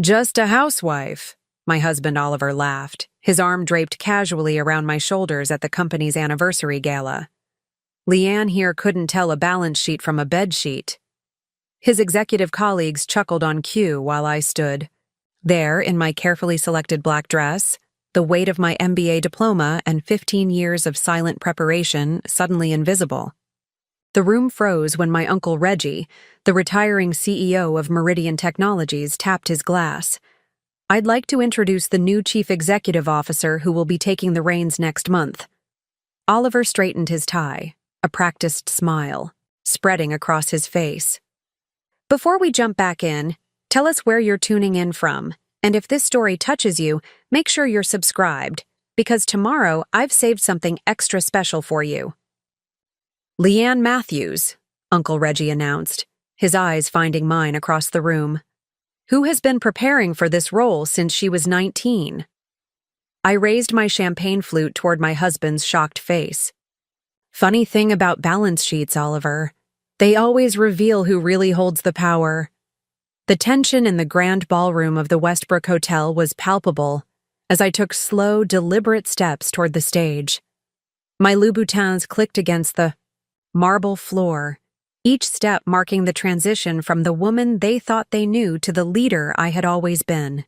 Just a housewife, my husband Oliver laughed, his arm draped casually around my shoulders at the company's anniversary gala. Leanne here couldn't tell a balance sheet from a bed sheet. His executive colleagues chuckled on cue while I stood there in my carefully selected black dress, the weight of my MBA diploma and 15 years of silent preparation suddenly invisible. The room froze when my Uncle Reggie, the retiring CEO of Meridian Technologies, tapped his glass. I'd like to introduce the new chief executive officer who will be taking the reins next month. Oliver straightened his tie, a practiced smile spreading across his face. Before we jump back in, tell us where you're tuning in from, and if this story touches you, make sure you're subscribed, because tomorrow I've saved something extra special for you. Leanne Matthews, Uncle Reggie announced, his eyes finding mine across the room, who has been preparing for this role since she was 19. I raised my champagne flute toward my husband's shocked face. Funny thing about balance sheets, Oliver. They always reveal who really holds the power. The tension in the grand ballroom of the Westbrook Hotel was palpable as I took slow, deliberate steps toward the stage. My Louboutins clicked against the marble floor, each step marking the transition from the woman they thought they knew to the leader I had always been.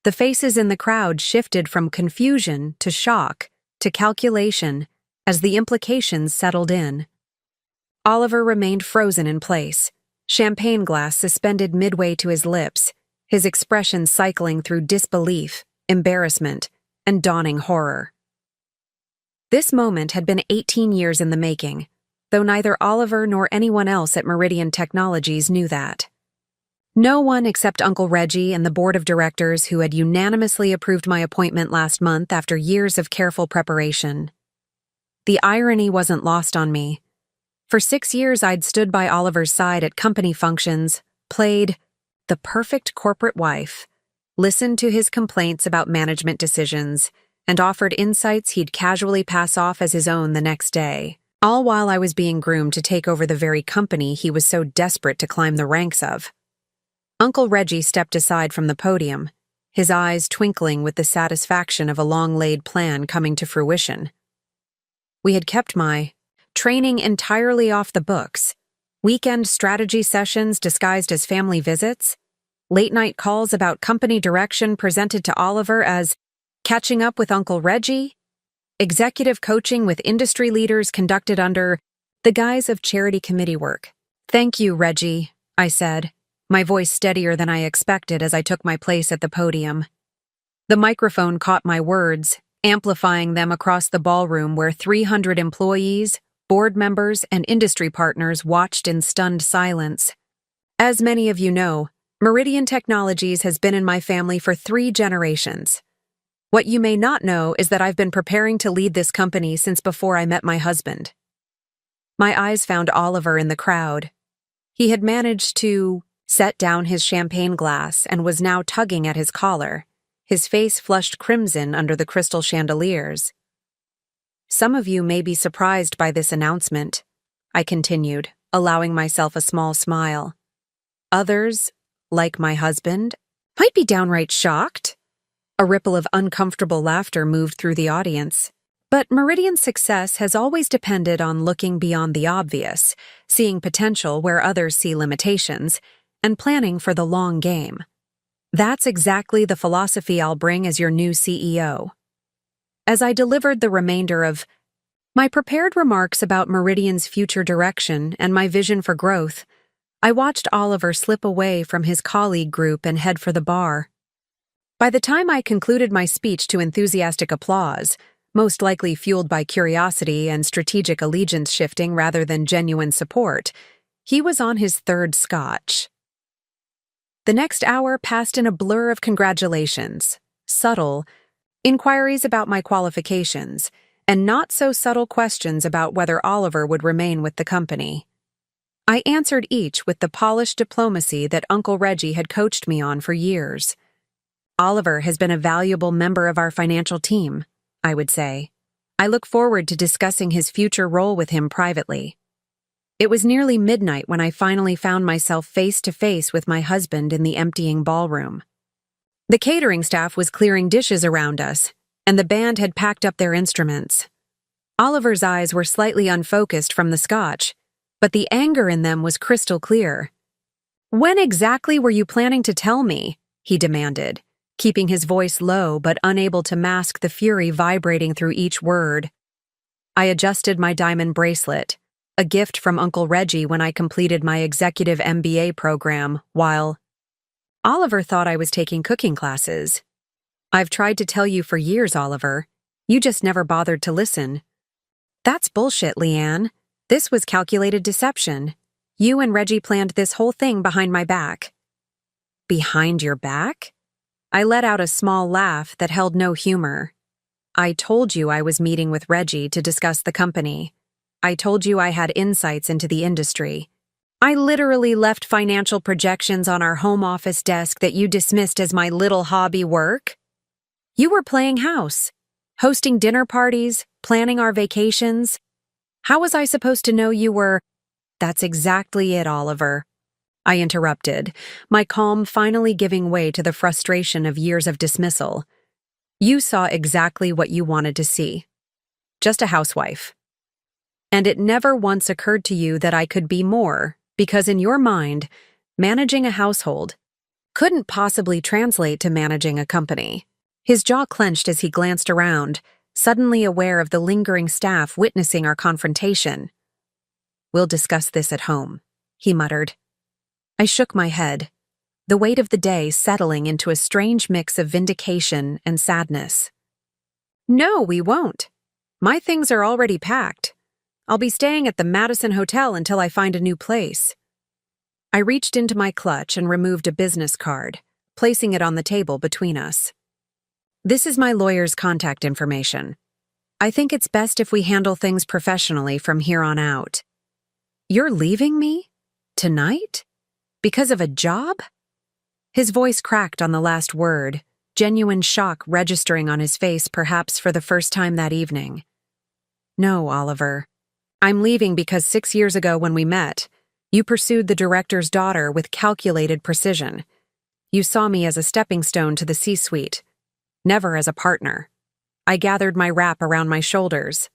The faces in the crowd shifted from confusion to shock to calculation as the implications settled in. Oliver remained frozen in place, champagne glass suspended midway to his lips, his expression cycling through disbelief, embarrassment, and dawning horror. This moment had been 18 years in the making, though neither Oliver nor anyone else at Meridian Technologies knew that. No one except Uncle Reggie and the board of directors who had unanimously approved my appointment last month after years of careful preparation. The irony wasn't lost on me. For 6 years I'd stood by Oliver's side at company functions, played the perfect corporate wife, listened to his complaints about management decisions, and offered insights he'd casually pass off as his own the next day, all while I was being groomed to take over the very company he was so desperate to climb the ranks of. Uncle Reggie stepped aside from the podium, his eyes twinkling with the satisfaction of a long-laid plan coming to fruition. We had kept my training entirely off the books, weekend strategy sessions disguised as family visits, late-night calls about company direction presented to Oliver as catching up with Uncle Reggie, executive coaching with industry leaders conducted under the guise of charity committee work. "Thank you, Reggie," I said, my voice steadier than I expected as I took my place at the podium. The microphone caught my words, amplifying them across the ballroom where 300 employees, board members, and industry partners watched in stunned silence. As many of you know, Meridian Technologies has been in my family for 3 generations. What you may not know is that I've been preparing to lead this company since before I met my husband. My eyes found Oliver in the crowd. He had managed to set down his champagne glass and was now tugging at his collar, his face flushed crimson under the crystal chandeliers. "Some of you may be surprised by this announcement," I continued, allowing myself a small smile. "Others, like my husband, might be downright shocked." A ripple of uncomfortable laughter moved through the audience. But Meridian's success has always depended on looking beyond the obvious, seeing potential where others see limitations, and planning for the long game. That's exactly the philosophy I'll bring as your new CEO. As I delivered the remainder of my prepared remarks about Meridian's future direction and my vision for growth, I watched Oliver slip away from his colleague group and head for the bar. By the time I concluded my speech to enthusiastic applause, most likely fueled by curiosity and strategic allegiance shifting rather than genuine support, he was on his 3rd scotch. The next hour passed in a blur of congratulations, subtle inquiries about my qualifications, and not-so-subtle questions about whether Oliver would remain with the company. I answered each with the polished diplomacy that Uncle Reggie had coached me on for years. "Oliver has been a valuable member of our financial team," I would say. "I look forward to discussing his future role with him privately." It was nearly midnight when I finally found myself face to face with my husband in the emptying ballroom. The catering staff was clearing dishes around us, and the band had packed up their instruments. Oliver's eyes were slightly unfocused from the scotch, but the anger in them was crystal clear. "When exactly were you planning to tell me?" he demanded, keeping his voice low but unable to mask the fury vibrating through each word. I adjusted my diamond bracelet, a gift from Uncle Reggie when I completed my executive MBA program, while Oliver thought I was taking cooking classes. "I've tried to tell you for years, Oliver. You just never bothered to listen." "That's bullshit, Leanne. This was calculated deception. You and Reggie planned this whole thing behind my back." "Behind your back?" I let out a small laugh that held no humor. "I told you I was meeting with Reggie to discuss the company. I told you I had insights into the industry. I literally left financial projections on our home office desk that you dismissed as my little hobby work. You were playing house, hosting dinner parties, planning our vacations. How was I supposed to know you were—" "That's exactly it, Oliver," I interrupted, my calm finally giving way to the frustration of years of dismissal. "You saw exactly what you wanted to see. Just a housewife. And it never once occurred to you that I could be more, because in your mind, managing a household couldn't possibly translate to managing a company." His jaw clenched as he glanced around, suddenly aware of the lingering staff witnessing our confrontation. "We'll discuss this at home," he muttered. I shook my head, the weight of the day settling into a strange mix of vindication and sadness. "No, we won't. My things are already packed. I'll be staying at the Madison Hotel until I find a new place." I reached into my clutch and removed a business card, placing it on the table between us. "This is my lawyer's contact information. I think it's best if we handle things professionally from here on out." "You're leaving me? Tonight? Because of a job?" His voice cracked on the last word, genuine shock registering on his face perhaps for the first time that evening. "No, Oliver. I'm leaving because 6 years ago when we met, you pursued the director's daughter with calculated precision. You saw me as a stepping stone to the C-suite, never as a partner." I gathered my wrap around my shoulders.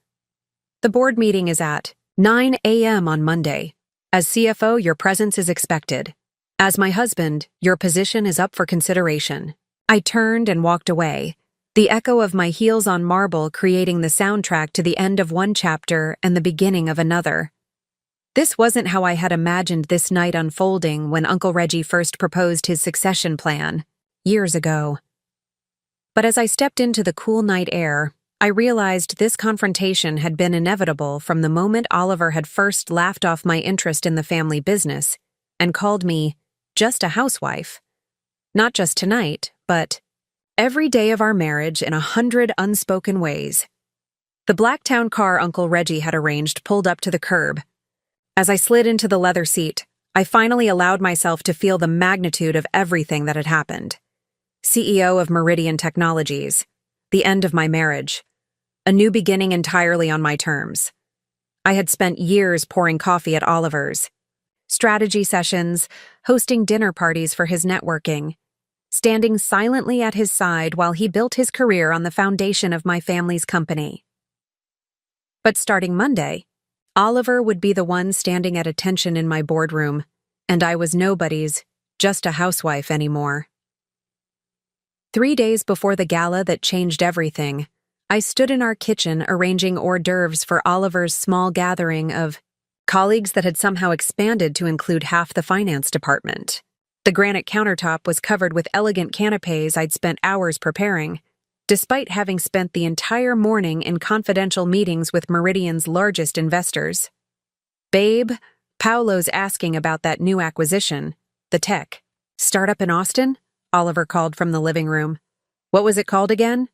"The board meeting is at 9 a.m. on Monday. As CFO, your presence is expected. As my husband, your position is up for consideration." I turned and walked away, the echo of my heels on marble creating the soundtrack to the end of one chapter and the beginning of another. This wasn't how I had imagined this night unfolding when Uncle Reggie first proposed his succession plan, years ago. But as I stepped into the cool night air, I realized this confrontation had been inevitable from the moment Oliver had first laughed off my interest in the family business and called me just a housewife. Not just tonight, but every day of our marriage in 100 unspoken ways. The Blacktown car Uncle Reggie had arranged pulled up to the curb. As I slid into the leather seat, I finally allowed myself to feel the magnitude of everything that had happened. CEO of Meridian Technologies, the end of my marriage, a new beginning entirely on my terms. I had spent years pouring coffee at Oliver's, strategy sessions, hosting dinner parties for his networking, standing silently at his side while he built his career on the foundation of my family's company. But starting Monday, Oliver would be the one standing at attention in my boardroom, and I was nobody's, just a housewife anymore. 3 days before the gala that changed everything, I stood in our kitchen arranging hors d'oeuvres for Oliver's small gathering of colleagues that had somehow expanded to include half the finance department. The granite countertop was covered with elegant canapes I'd spent hours preparing, despite having spent the entire morning in confidential meetings with Meridian's largest investors. "Babe, Paolo's asking about that new acquisition, the tech startup in Austin," Oliver called from the living room. "What was it called again?"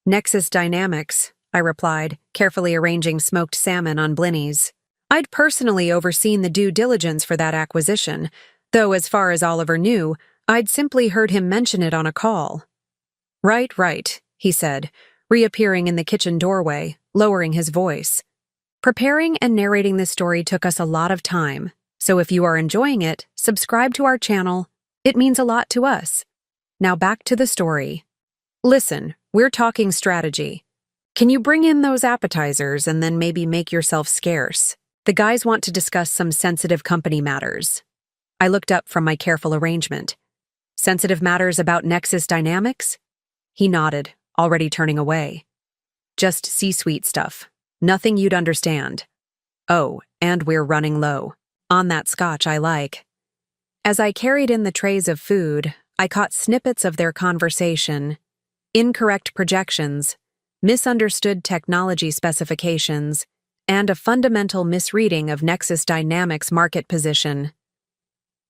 "Nexus Dynamics," I replied, carefully arranging smoked salmon on blinis. I'd personally overseen the due diligence for that acquisition, though as far as Oliver knew, I'd simply heard him mention it on a call. Right, he said, reappearing in the kitchen doorway, lowering his voice. Preparing and narrating this story took us a lot of time, so if you are enjoying it, subscribe to our channel. It means a lot to us. Now back to the story. Listen, we're talking strategy. Can you bring in those appetizers and then maybe make yourself scarce? The guys want to discuss some sensitive company matters. I looked up from my careful arrangement. Sensitive matters about Nexus Dynamics? He nodded, already turning away. Just C-suite stuff. Nothing you'd understand. Oh, and we're running low. On that scotch I like. As I carried in the trays of food, I caught snippets of their conversation. Incorrect projections, misunderstood technology specifications, and a fundamental misreading of Nexus Dynamics' market position.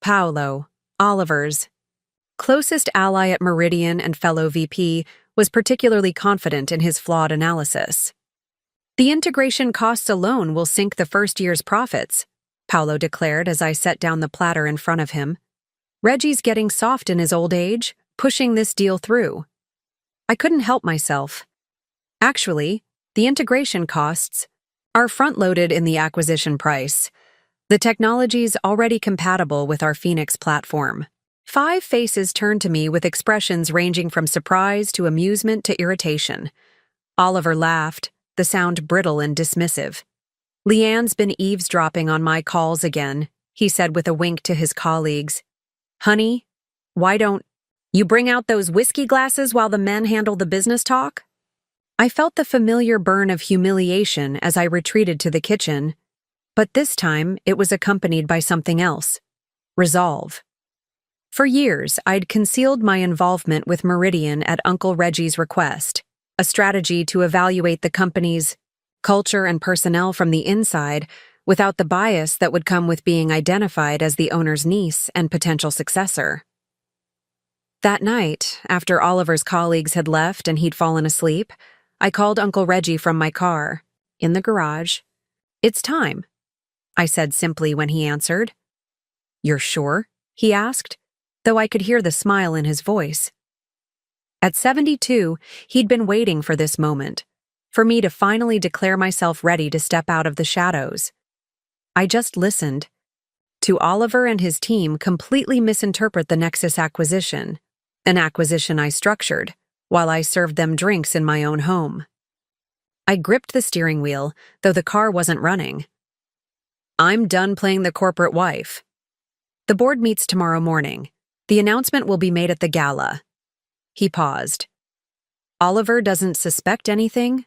Paolo, Oliver's closest ally at Meridian and fellow VP, was particularly confident in his flawed analysis. The integration costs alone will sink the first year's profits, Paolo declared as I set down the platter in front of him. Reggie's getting soft in his old age, pushing this deal through. I couldn't help myself. Actually, the integration costs are front-loaded in the acquisition price. The technology's already compatible with our Phoenix platform. 5 faces turned to me with expressions ranging from surprise to amusement to irritation. Oliver laughed, the sound brittle and dismissive. Leanne's been eavesdropping on my calls again, he said with a wink to his colleagues. Honey, why don't you bring out those whiskey glasses while the men handle the business talk? I felt the familiar burn of humiliation as I retreated to the kitchen, but this time it was accompanied by something else. Resolve. For years, I'd concealed my involvement with Meridian at Uncle Reggie's request, a strategy to evaluate the company's culture and personnel from the inside without the bias that would come with being identified as the owner's niece and potential successor. That night, after Oliver's colleagues had left and he'd fallen asleep, I called Uncle Reggie from my car, in the garage. It's time, I said simply when he answered. You're sure? He asked, though I could hear the smile in his voice. At 72, he'd been waiting for this moment, for me to finally declare myself ready to step out of the shadows. I just listened to Oliver and his team completely misinterpret the Nexus acquisition, an acquisition I structured, while I served them drinks in my own home. I gripped the steering wheel, though the car wasn't running. I'm done playing the corporate wife. The board meets tomorrow morning. The announcement will be made at the gala. He paused. Oliver doesn't suspect anything?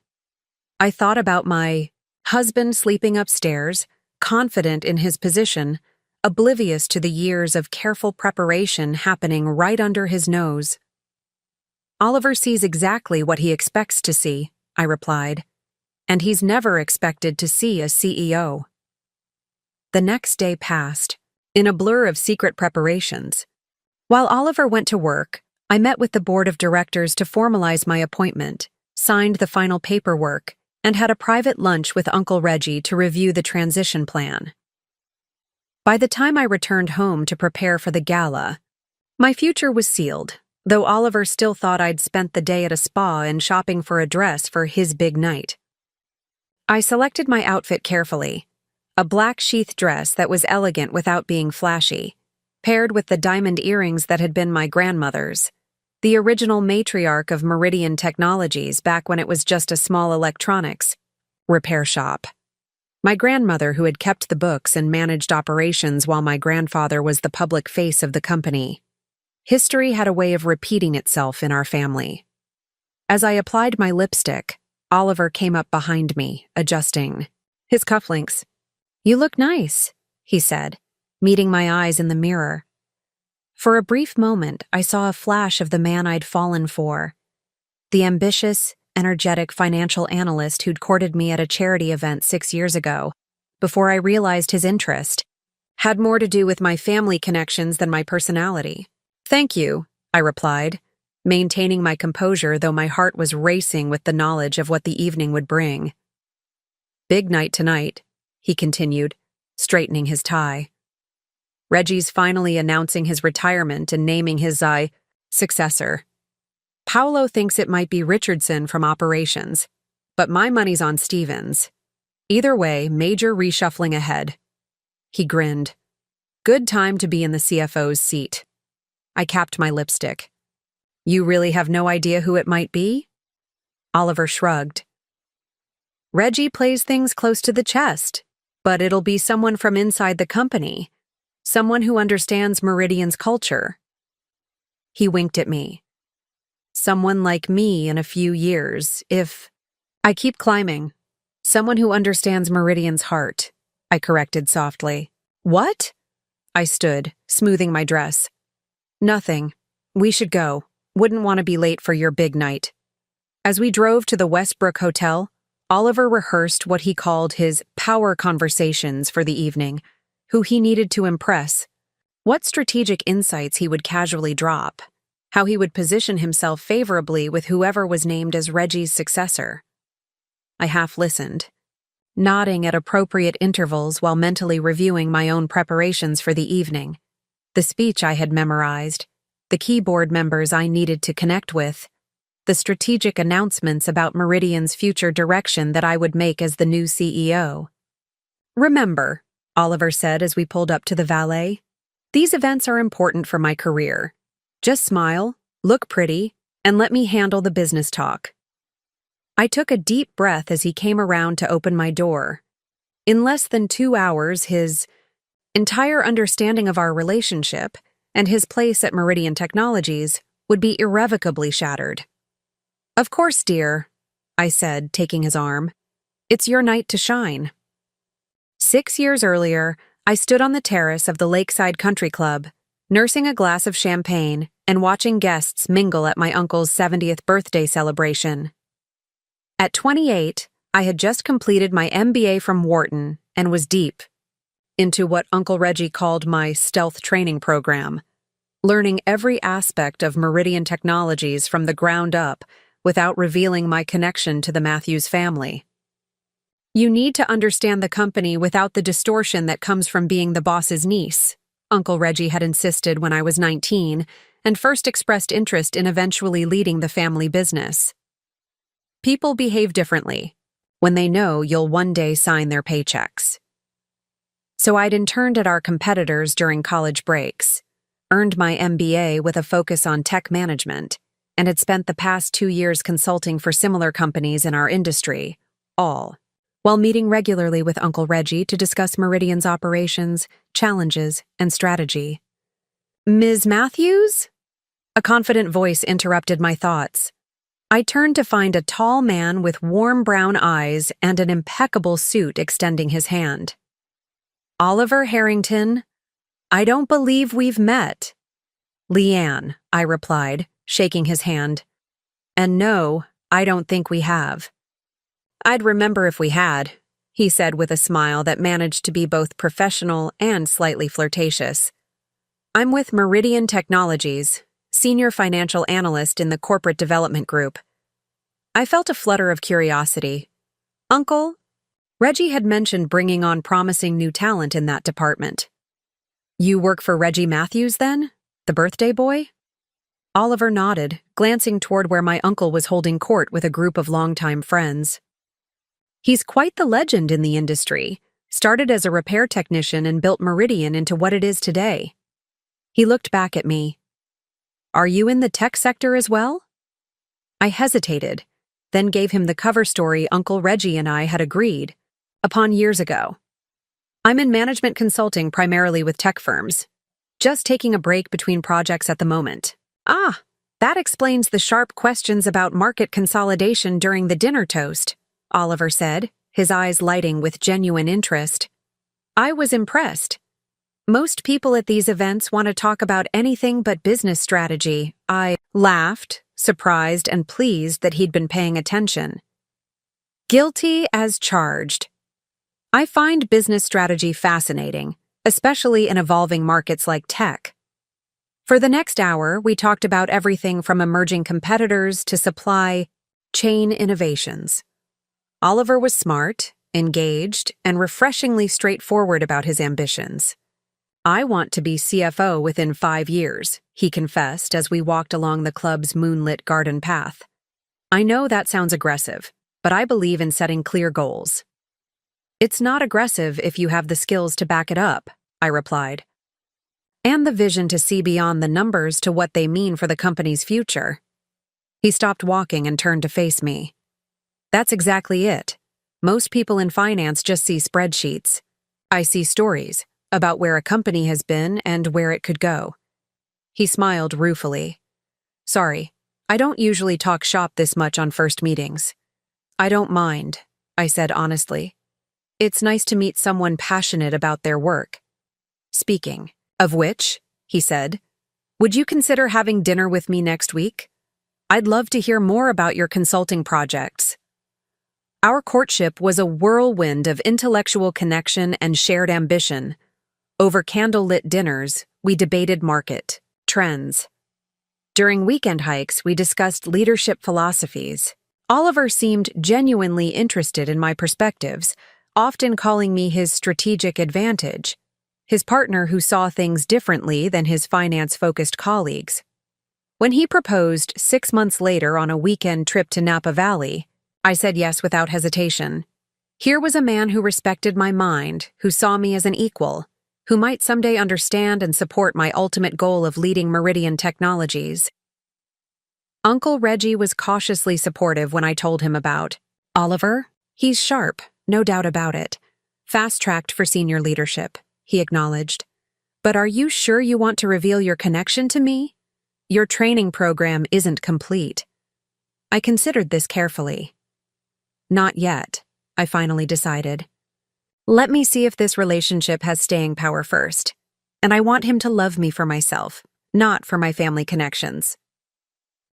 I thought about my husband sleeping upstairs, confident in his position, oblivious to the years of careful preparation happening right under his nose. Oliver sees exactly what he expects to see, I replied, and he's never expected to see a CEO. The next day passed, in a blur of secret preparations. While Oliver went to work, I met with the board of directors to formalize my appointment, signed the final paperwork, and had a private lunch with Uncle Reggie to review the transition plan. By the time I returned home to prepare for the gala, my future was sealed, though Oliver still thought I'd spent the day at a spa and shopping for a dress for his big night. I selected my outfit carefully, a black sheath dress that was elegant without being flashy, paired with the diamond earrings that had been my grandmother's, the original matriarch of Meridian Technologies back when it was just a small electronics repair shop. My grandmother, who had kept the books and managed operations while my grandfather was the public face of the company. History had a way of repeating itself in our family. As I applied my lipstick, Oliver came up behind me, adjusting his cufflinks. You look nice, he said, meeting my eyes in the mirror. For a brief moment, I saw a flash of the man I'd fallen for, the ambitious, energetic financial analyst who'd courted me at a charity event 6 years ago, before I realized his interest had more to do with my family connections than my personality. Thank you, I replied, maintaining my composure though my heart was racing with the knowledge of what the evening would bring. Big night tonight, he continued, straightening his tie. Reggie's finally announcing his retirement and naming his successor. Paolo thinks it might be Richardson from operations, but my money's on Stevens. Either way, major reshuffling ahead. He grinned. Good time to be in the CFO's seat. I capped my lipstick. You really have no idea who it might be? Oliver shrugged. Reggie plays things close to the chest, but it'll be someone from inside the company, someone who understands Meridian's culture. He winked at me. Someone like me in a few years, if... I keep climbing. Someone who understands Meridian's heart, I corrected softly. What? I stood, smoothing my dress. Nothing. We should go. Wouldn't want to be late for your big night. As we drove to the Westbrook Hotel, Oliver rehearsed what he called his power conversations for the evening, who he needed to impress, what strategic insights he would casually drop, how he would position himself favorably with whoever was named as Reggie's successor. I half listened, nodding at appropriate intervals while mentally reviewing my own preparations for the evening, the speech I had memorized, the keyboard members I needed to connect with, the strategic announcements about Meridian's future direction that I would make as the new CEO. Remember, Oliver said as we pulled up to the valet, these events are important for my career. Just smile, look pretty, and let me handle the business talk. I took a deep breath as he came around to open my door. In less than 2 hours, his entire understanding of our relationship and his place at Meridian Technologies would be irrevocably shattered. Of course, dear, I said, taking his arm. It's your night to shine. 6 years earlier, I stood on the terrace of the Lakeside Country Club, nursing a glass of champagne and watching guests mingle at my uncle's 70th birthday celebration. At 28, I had just completed my MBA from Wharton and was deep into what Uncle Reggie called my stealth training program, learning every aspect of Meridian Technologies from the ground up without revealing my connection to the Matthews family. You need to understand the company without the distortion that comes from being the boss's niece, Uncle Reggie had insisted when I was 19 and first expressed interest in eventually leading the family business. People behave differently when they know you'll one day sign their paychecks. So I'd interned at our competitors during college breaks, earned my MBA with a focus on tech management, and had spent the past 2 years consulting for similar companies in our industry, all while meeting regularly with Uncle Reggie to discuss Meridian's operations, challenges, and strategy. Ms. Matthews? A confident voice interrupted my thoughts. I turned to find a tall man with warm brown eyes and an impeccable suit extending his hand. Oliver Harrington, I don't believe we've met. Leanne, I replied, shaking his hand. And no, I don't think we have. I'd remember if we had, he said with a smile that managed to be both professional and slightly flirtatious. I'm with Meridian Technologies, senior financial analyst in the corporate development group. I felt a flutter of curiosity. Uncle? Reggie had mentioned bringing on promising new talent in that department. You work for Reggie Matthews, then? The birthday boy? Oliver nodded, glancing toward where my uncle was holding court with a group of longtime friends. He's quite the legend in the industry, started as a repair technician and built Meridian into what it is today. He looked back at me. Are you in the tech sector as well? I hesitated, then gave him the cover story Uncle Reggie and I had agreed upon years ago. I'm in management consulting primarily with tech firms, just taking a break between projects at the moment. Ah, that explains the sharp questions about market consolidation during the dinner toast, Oliver said, his eyes lighting with genuine interest. I was impressed. Most people at these events want to talk about anything but business strategy. I laughed, surprised and pleased that he'd been paying attention. Guilty as charged. I find business strategy fascinating, especially in evolving markets like tech. For the next hour, we talked about everything from emerging competitors to supply chain innovations. Oliver was smart, engaged, and refreshingly straightforward about his ambitions. I want to be CFO within 5 years, he confessed as we walked along the club's moonlit garden path. I know that sounds aggressive, but I believe in setting clear goals. It's not aggressive if you have the skills to back it up, I replied. and the vision to see beyond the numbers to what they mean for the company's future. He stopped walking and turned to face me. That's exactly it. Most people in finance just see spreadsheets. I see stories about where a company has been and where it could go. He smiled ruefully. Sorry, I don't usually talk shop this much on first meetings. I don't mind, I said honestly. It's nice to meet someone passionate about their work. Speaking of which, he said, would you consider having dinner with me next week? I'd love to hear more about your consulting projects. Our courtship was a whirlwind of intellectual connection and shared ambition. Over candlelit dinners, we debated market trends. During weekend hikes, we discussed leadership philosophies. Oliver seemed genuinely interested in my perspectives, often calling me his strategic advantage, his partner who saw things differently than his finance-focused colleagues. When he proposed 6 months later on a weekend trip to Napa Valley, I said yes without hesitation. Here was a man who respected my mind, who saw me as an equal, who might someday understand and support my ultimate goal of leading Meridian Technologies. Uncle Reggie was cautiously supportive when I told him about Oliver. He's sharp, no doubt about it. Fast-tracked for senior leadership, he acknowledged. But are you sure you want to reveal your connection to me? Your training program isn't complete. I considered this carefully. Not yet, I finally decided. Let me see if this relationship has staying power first. And I want him to love me for myself, not for my family connections.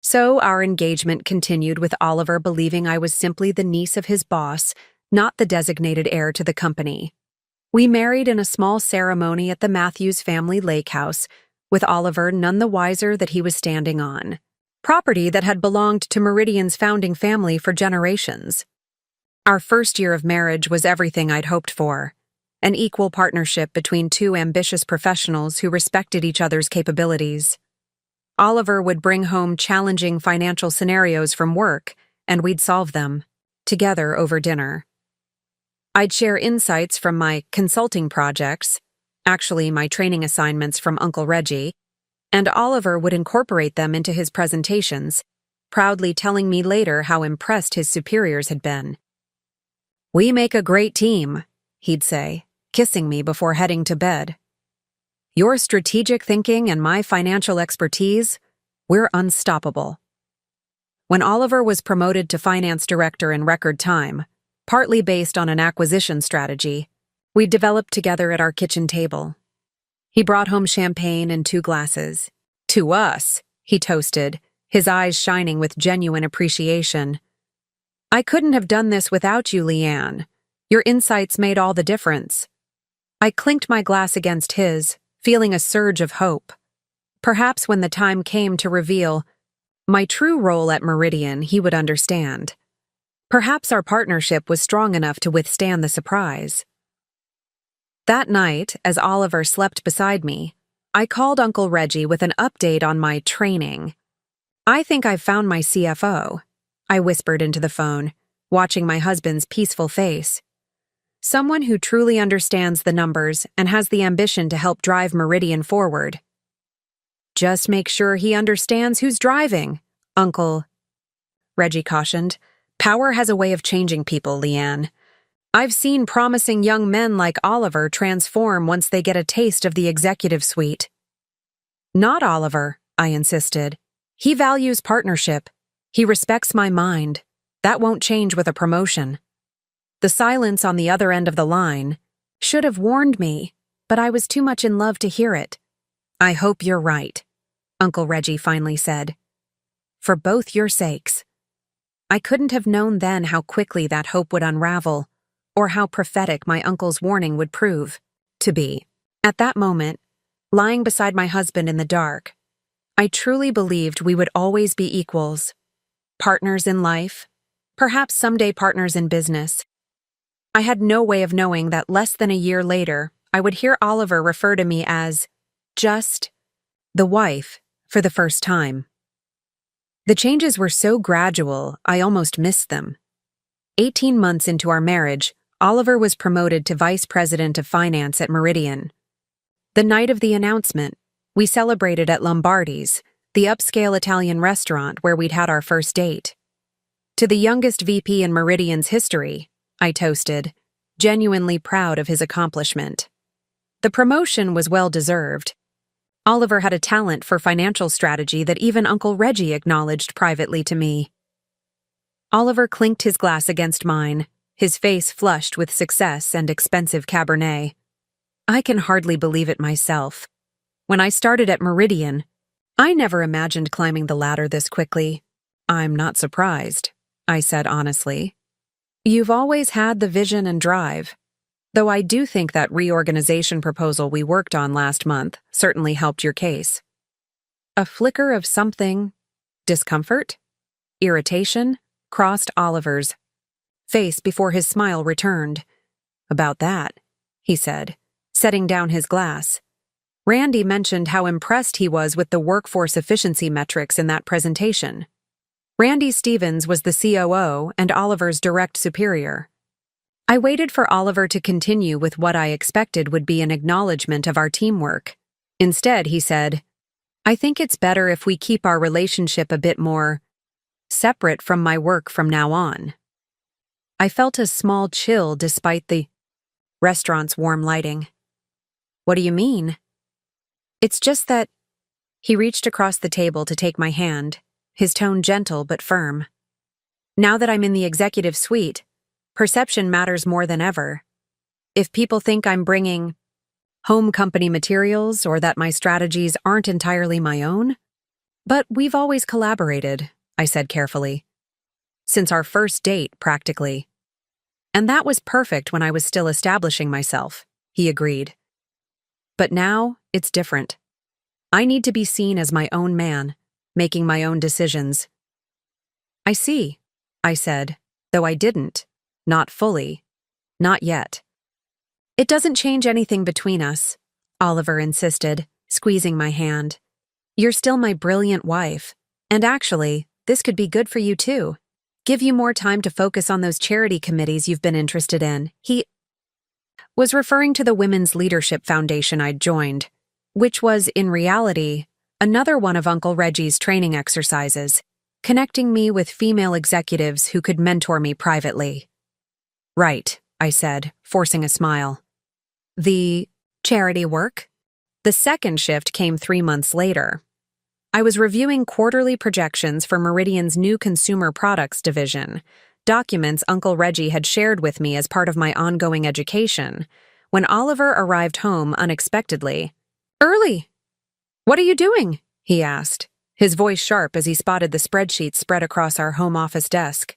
So our engagement continued with Oliver believing I was simply the niece of his boss, not the designated heir to the company. We married in a small ceremony at the Matthews family lake house, with Oliver none the wiser that he was standing on property that had belonged to Meridian's founding family for generations. Our first year of marriage was everything I'd hoped for, an equal partnership between two ambitious professionals who respected each other's capabilities. Oliver would bring home challenging financial scenarios from work, and we'd solve them, together over dinner. I'd share insights from my consulting projects, actually my training assignments from Uncle Reggie, and Oliver would incorporate them into his presentations, proudly telling me later how impressed his superiors had been. We make a great team, he'd say, kissing me before heading to bed. Your strategic thinking and my financial expertise, we're unstoppable. When Oliver was promoted to finance director in record time, partly based on an acquisition strategy, we developed together at our kitchen table. He brought home champagne and 2 glasses. To us, he toasted, his eyes shining with genuine appreciation. I couldn't have done this without you, Leanne. Your insights made all the difference. I clinked my glass against his, feeling a surge of hope. Perhaps when the time came to reveal my true role at Meridian, he would understand. Perhaps our partnership was strong enough to withstand the surprise. That night, as Oliver slept beside me, I called Uncle Reggie with an update on my training. I think I've found my CFO, I whispered into the phone, watching my husband's peaceful face. Someone who truly understands the numbers and has the ambition to help drive Meridian forward. Just make sure he understands who's driving, Uncle Reggie cautioned. Power has a way of changing people, Leanne. I've seen promising young men like Oliver transform once they get a taste of the executive suite. Not Oliver, I insisted. He values partnership. He respects my mind. That won't change with a promotion. The silence on the other end of the line should have warned me, but I was too much in love to hear it. I hope you're right, Uncle Reggie finally said. For both your sakes. I couldn't have known then how quickly that hope would unravel, or how prophetic my uncle's warning would prove to be. At that moment, lying beside my husband in the dark, I truly believed we would always be equals. Partners in life, perhaps someday partners in business. I had no way of knowing that less than a year later, I would hear Oliver refer to me as just the wife for the first time. The changes were so gradual, I almost missed them. 18 months into our marriage, Oliver was promoted to Vice President of Finance at Meridian. The night of the announcement, We celebrated at Lombardi's, the upscale Italian restaurant where we'd had our first date. To the youngest VP in Meridian's history, I toasted, genuinely proud of his accomplishment. The promotion was well-deserved. Oliver had a talent for financial strategy that even Uncle Reggie acknowledged privately to me. Oliver clinked his glass against mine, his face flushed with success and expensive Cabernet. I can hardly believe it myself. When I started at Meridian, I never imagined climbing the ladder this quickly. I'm not surprised, I said honestly. You've always had the vision and drive. Though I do think that reorganization proposal we worked on last month certainly helped your case. A flicker of something, discomfort, irritation, crossed Oliver's face before his smile returned. About that, he said, setting down his glass. Randy mentioned how impressed he was with the workforce efficiency metrics in that presentation. Randy Stevens was the COO and Oliver's direct superior. I waited for Oliver to continue with what I expected would be an acknowledgement of our teamwork. Instead, he said, I think it's better if we keep our relationship a bit more separate from my work from now on. I felt a small chill despite the restaurant's warm lighting. What do you mean? It's just that he reached across the table to take my hand, his tone gentle but firm. Now that I'm in the executive suite, perception matters more than ever. If people think I'm bringing home company materials or that my strategies aren't entirely my own. But we've always collaborated, I said carefully. Since our first date, practically. And that was perfect when I was still establishing myself, he agreed. But now, it's different. I need to be seen as my own man, making my own decisions. I see, I said, though I didn't. Not fully. Not yet. It doesn't change anything between us, Oliver insisted, squeezing my hand. You're still my brilliant wife. And actually, this could be good for you too. Give you more time to focus on those charity committees you've been interested in. He was referring to the Women's Leadership Foundation I'd joined, which was, in reality, another one of Uncle Reggie's training exercises, connecting me with female executives who could mentor me privately. Right, I said, forcing a smile. The charity work? The second shift came 3 months later. I was reviewing quarterly projections for Meridian's new consumer products division, documents Uncle Reggie had shared with me as part of my ongoing education, when Oliver arrived home unexpectedly. Early! What are you doing? He asked, his voice sharp as he spotted the spreadsheets spread across our home office desk.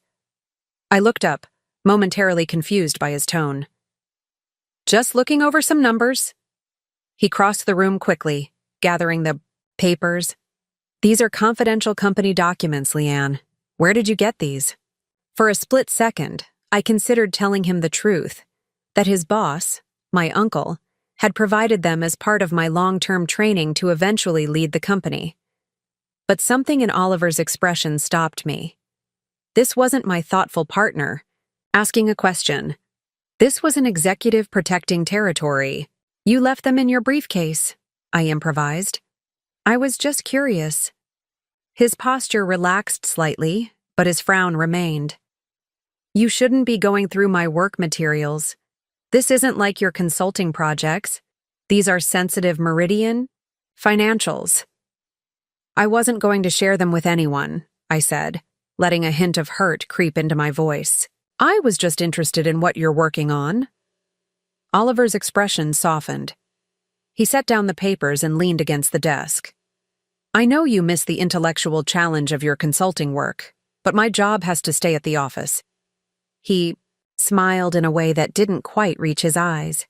I looked up, momentarily confused by his tone. Just looking over some numbers. He crossed the room quickly, gathering the papers. These are confidential company documents, Leanne. Where did you get these? For a split second, I considered telling him the truth, that his boss, my uncle, had provided them as part of my long-term training to eventually lead the company. But something in Oliver's expression stopped me. This wasn't my thoughtful partner asking a question. This was an executive protecting territory. You left them in your briefcase, I improvised. I was just curious. His posture relaxed slightly, but his frown remained. You shouldn't be going through my work materials. This isn't like your consulting projects. These are sensitive Meridian financials. I wasn't going to share them with anyone, I said, letting a hint of hurt creep into my voice. I was just interested in what you're working on. Oliver's expression softened. He set down the papers and leaned against the desk. I know you miss the intellectual challenge of your consulting work, but my job has to stay at the office. He smiled in a way that didn't quite reach his eyes.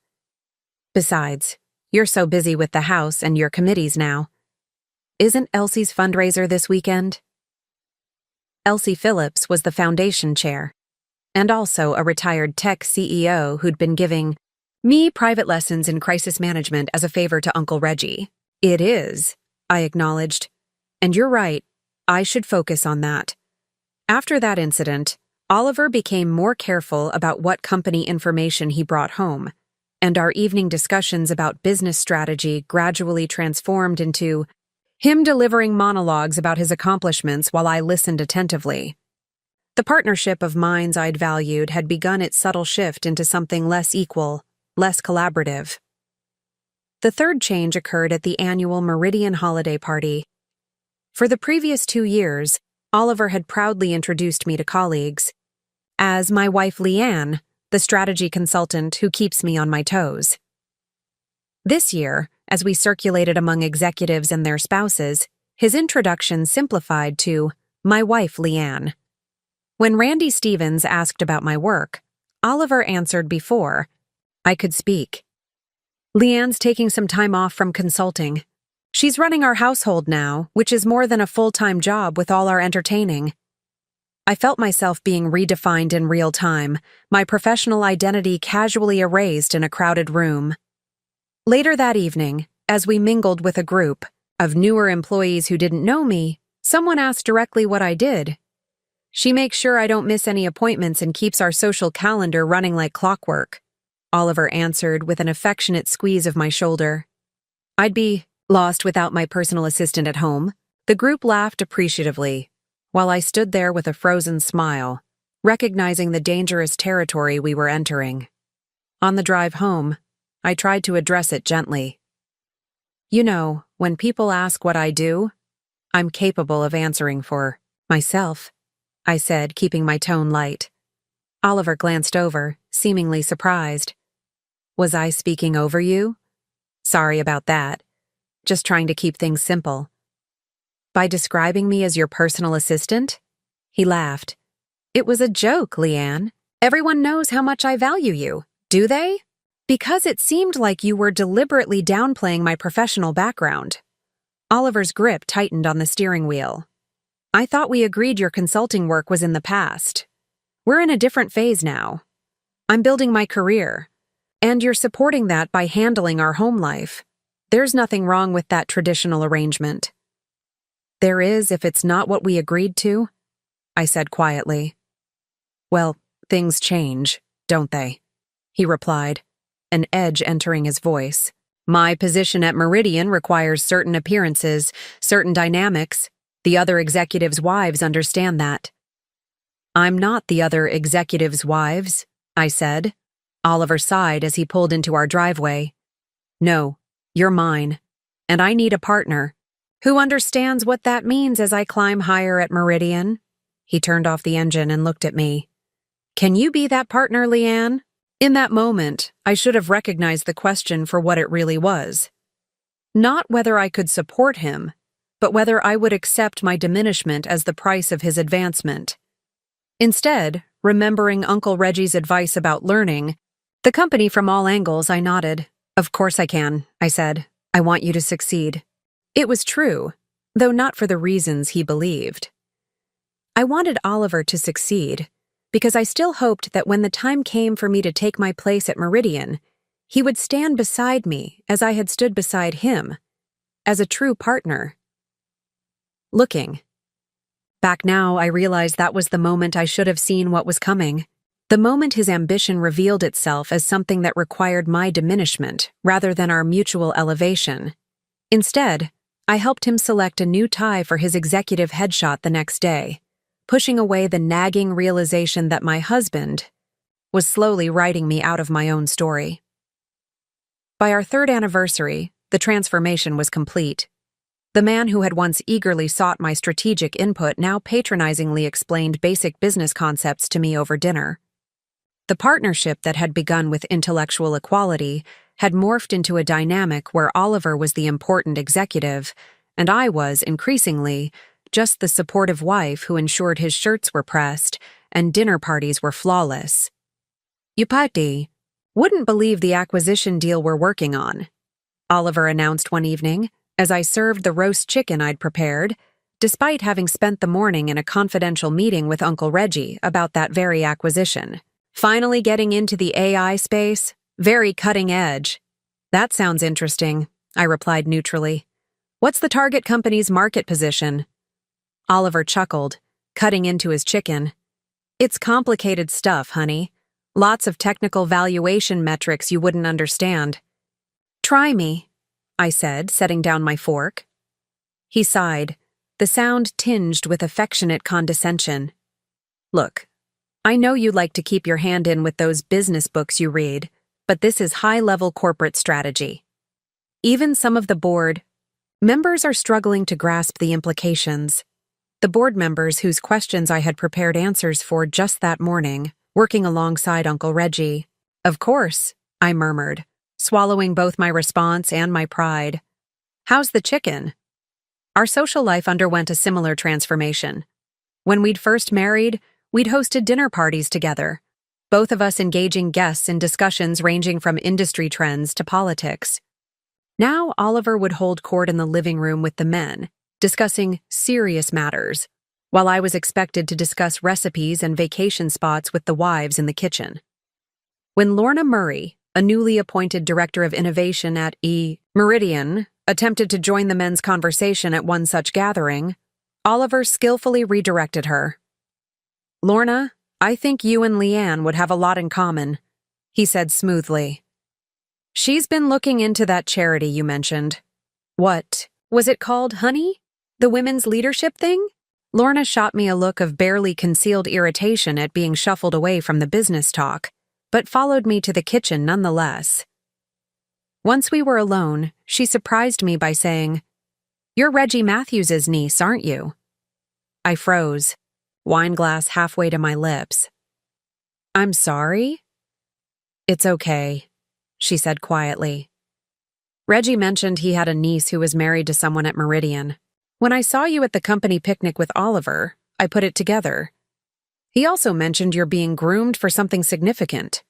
Besides, you're so busy with the house and your committees now. Isn't Elsie's fundraiser this weekend? Elsie Phillips was the foundation chair, and also a retired tech CEO who'd been giving me private lessons in crisis management as a favor to Uncle Reggie. It is, I acknowledged. And you're right, I should focus on that. After that incident, Oliver became more careful about what company information he brought home, and our evening discussions about business strategy gradually transformed into him delivering monologues about his accomplishments while I listened attentively. The partnership of minds I'd valued had begun its subtle shift into something less equal, less collaborative. The third change occurred at the annual Meridian holiday party. For the previous 2 years, Oliver had proudly introduced me to colleagues as my wife Leanne, the strategy consultant who keeps me on my toes. This year, as we circulated among executives and their spouses, his introduction simplified to my wife Leanne. When Randy Stevens asked about my work, Oliver answered before I could speak. Leanne's taking some time off from consulting. She's running our household now, which is more than a full-time job with all our entertaining. I felt myself being redefined in real time, my professional identity casually erased in a crowded room. Later that evening, as we mingled with a group of newer employees who didn't know me, someone asked directly what I did. She makes sure I don't miss any appointments and keeps our social calendar running like clockwork, Oliver answered with an affectionate squeeze of my shoulder. I'd be lost without my personal assistant at home. The group laughed appreciatively, while I stood there with a frozen smile, recognizing the dangerous territory we were entering. On the drive home, I tried to address it gently. You know, when people ask what I do, I'm capable of answering for myself, I said, keeping my tone light. Oliver glanced over, seemingly surprised. Was I speaking over you? Sorry about that. Just trying to keep things simple. By describing me as your personal assistant? He laughed. It was a joke, Leanne. Everyone knows how much I value you, do they? Because it seemed like you were deliberately downplaying my professional background. Oliver's grip tightened on the steering wheel. I thought we agreed your consulting work was in the past. We're in a different phase now. I'm building my career. And you're supporting that by handling our home life. There's nothing wrong with that traditional arrangement. There is if it's not what we agreed to, I said quietly. Well, things change, don't they? He replied, an edge entering his voice. My position at Meridian requires certain appearances, certain dynamics. The other executives' wives understand that. I'm not the other executives' wives, I said. Oliver sighed as he pulled into our driveway. No, you're mine, and I need a partner who understands what that means as I climb higher at Meridian. He turned off the engine and looked at me. Can you be that partner, Leanne? In that moment, I should have recognized the question for what it really was. Not whether I could support him, but whether I would accept my diminishment as the price of his advancement. Instead, remembering Uncle Reggie's advice about learning the company from all angles, I nodded. Of course I can, I said. I want you to succeed. It was true, though not for the reasons he believed. I wanted Oliver to succeed, because I still hoped that when the time came for me to take my place at Meridian, he would stand beside me as I had stood beside him, as a true partner. Looking back now, I realized that was the moment I should have seen what was coming. The moment his ambition revealed itself as something that required my diminishment rather than our mutual elevation. Instead, I helped him select a new tie for his executive headshot the next day, pushing away the nagging realization that my husband was slowly writing me out of my own story. By our 3rd anniversary, the transformation was complete. The man who had once eagerly sought my strategic input now patronizingly explained basic business concepts to me over dinner. The partnership that had begun with intellectual equality had morphed into a dynamic where Oliver was the important executive, and I was, increasingly, just the supportive wife who ensured his shirts were pressed and dinner parties were flawless. Yupati, wouldn't believe the acquisition deal we're working on, Oliver announced one evening as I served the roast chicken I'd prepared, despite having spent the morning in a confidential meeting with Uncle Reggie about that very acquisition. Finally getting into the AI space? Very cutting edge. That sounds interesting, I replied neutrally. What's the target company's market position? Oliver chuckled, cutting into his chicken. It's complicated stuff, honey. Lots of technical valuation metrics you wouldn't understand. Try me, I said, setting down my fork. He sighed, the sound tinged with affectionate condescension. Look, I know you like to keep your hand in with those business books you read, but this is high-level corporate strategy. Even some of the board members are struggling to grasp the implications. The board members whose questions I had prepared answers for just that morning, working alongside Uncle Reggie. Of course, I murmured, swallowing both my response and my pride. How's the chicken? Our social life underwent a similar transformation. When we'd first married, we'd hosted dinner parties together, both of us engaging guests in discussions ranging from industry trends to politics. Now Oliver would hold court in the living room with the men, discussing serious matters, while I was expected to discuss recipes and vacation spots with the wives in the kitchen. When Lorna Murray, a newly appointed director of innovation at Meridian, attempted to join the men's conversation at one such gathering, Oliver skillfully redirected her. Lorna, I think you and Leanne would have a lot in common, he said smoothly. She's been looking into that charity you mentioned. What was it called, honey? The women's leadership thing? Lorna shot me a look of barely concealed irritation at being shuffled away from the business talk, but followed me to the kitchen nonetheless. Once we were alone, she surprised me by saying, You're Reggie Matthews's niece, aren't you? I froze, wine glass halfway to my lips. I'm sorry? It's okay, she said quietly. Reggie mentioned he had a niece who was married to someone at Meridian. When I saw you at the company picnic with Oliver, I put it together. He also mentioned you're being groomed for something significant.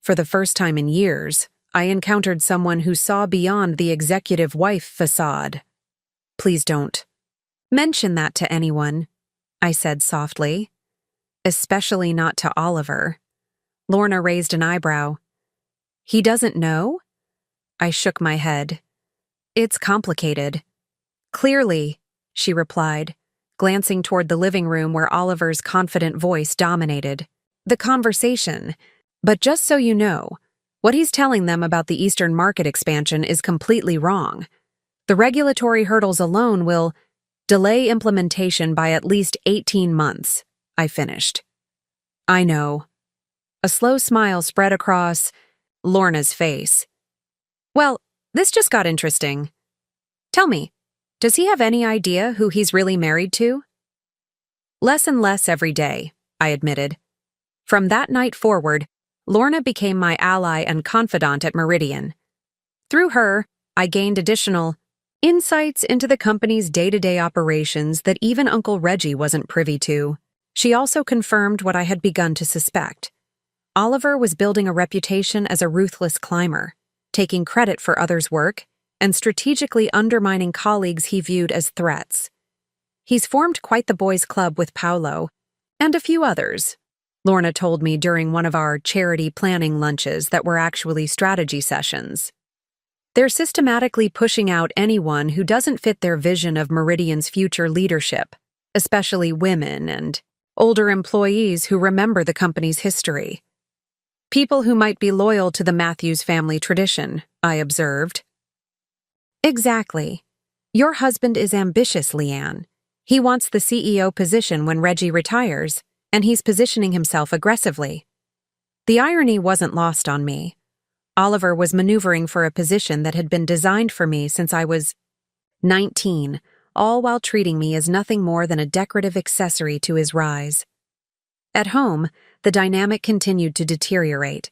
For the first time in years, I encountered someone who saw beyond the executive wife facade. Please don't mention that to anyone, I said softly. Especially not to Oliver. Lorna raised an eyebrow. He doesn't know? I shook my head. It's complicated. Clearly, she replied, glancing toward the living room where Oliver's confident voice dominated the conversation. But just so you know, what he's telling them about the Eastern market expansion is completely wrong. The regulatory hurdles alone will delay implementation by at least 18 months, I finished. I know. A slow smile spread across Lorna's face. Well, this just got interesting. Tell me, does he have any idea who he's really married to? Less and less every day, I admitted. From that night forward, Lorna became my ally and confidant at Meridian. Through her, I gained additional insights into the company's day-to-day operations that even Uncle Reggie wasn't privy to. She also confirmed what I had begun to suspect. Oliver was building a reputation as a ruthless climber, taking credit for others' work and strategically undermining colleagues he viewed as threats. He's formed quite the boys' club with Paolo and a few others, Lorna told me during one of our charity planning lunches that were actually strategy sessions. They're systematically pushing out anyone who doesn't fit their vision of Meridian's future leadership, especially women and older employees who remember the company's history. People who might be loyal to the Matthews family tradition, I observed. Exactly. Your husband is ambitious, Leanne. He wants the CEO position when Reggie retires, and he's positioning himself aggressively. The irony wasn't lost on me. Oliver was maneuvering for a position that had been designed for me since I was 19, all while treating me as nothing more than a decorative accessory to his rise. At home, the dynamic continued to deteriorate.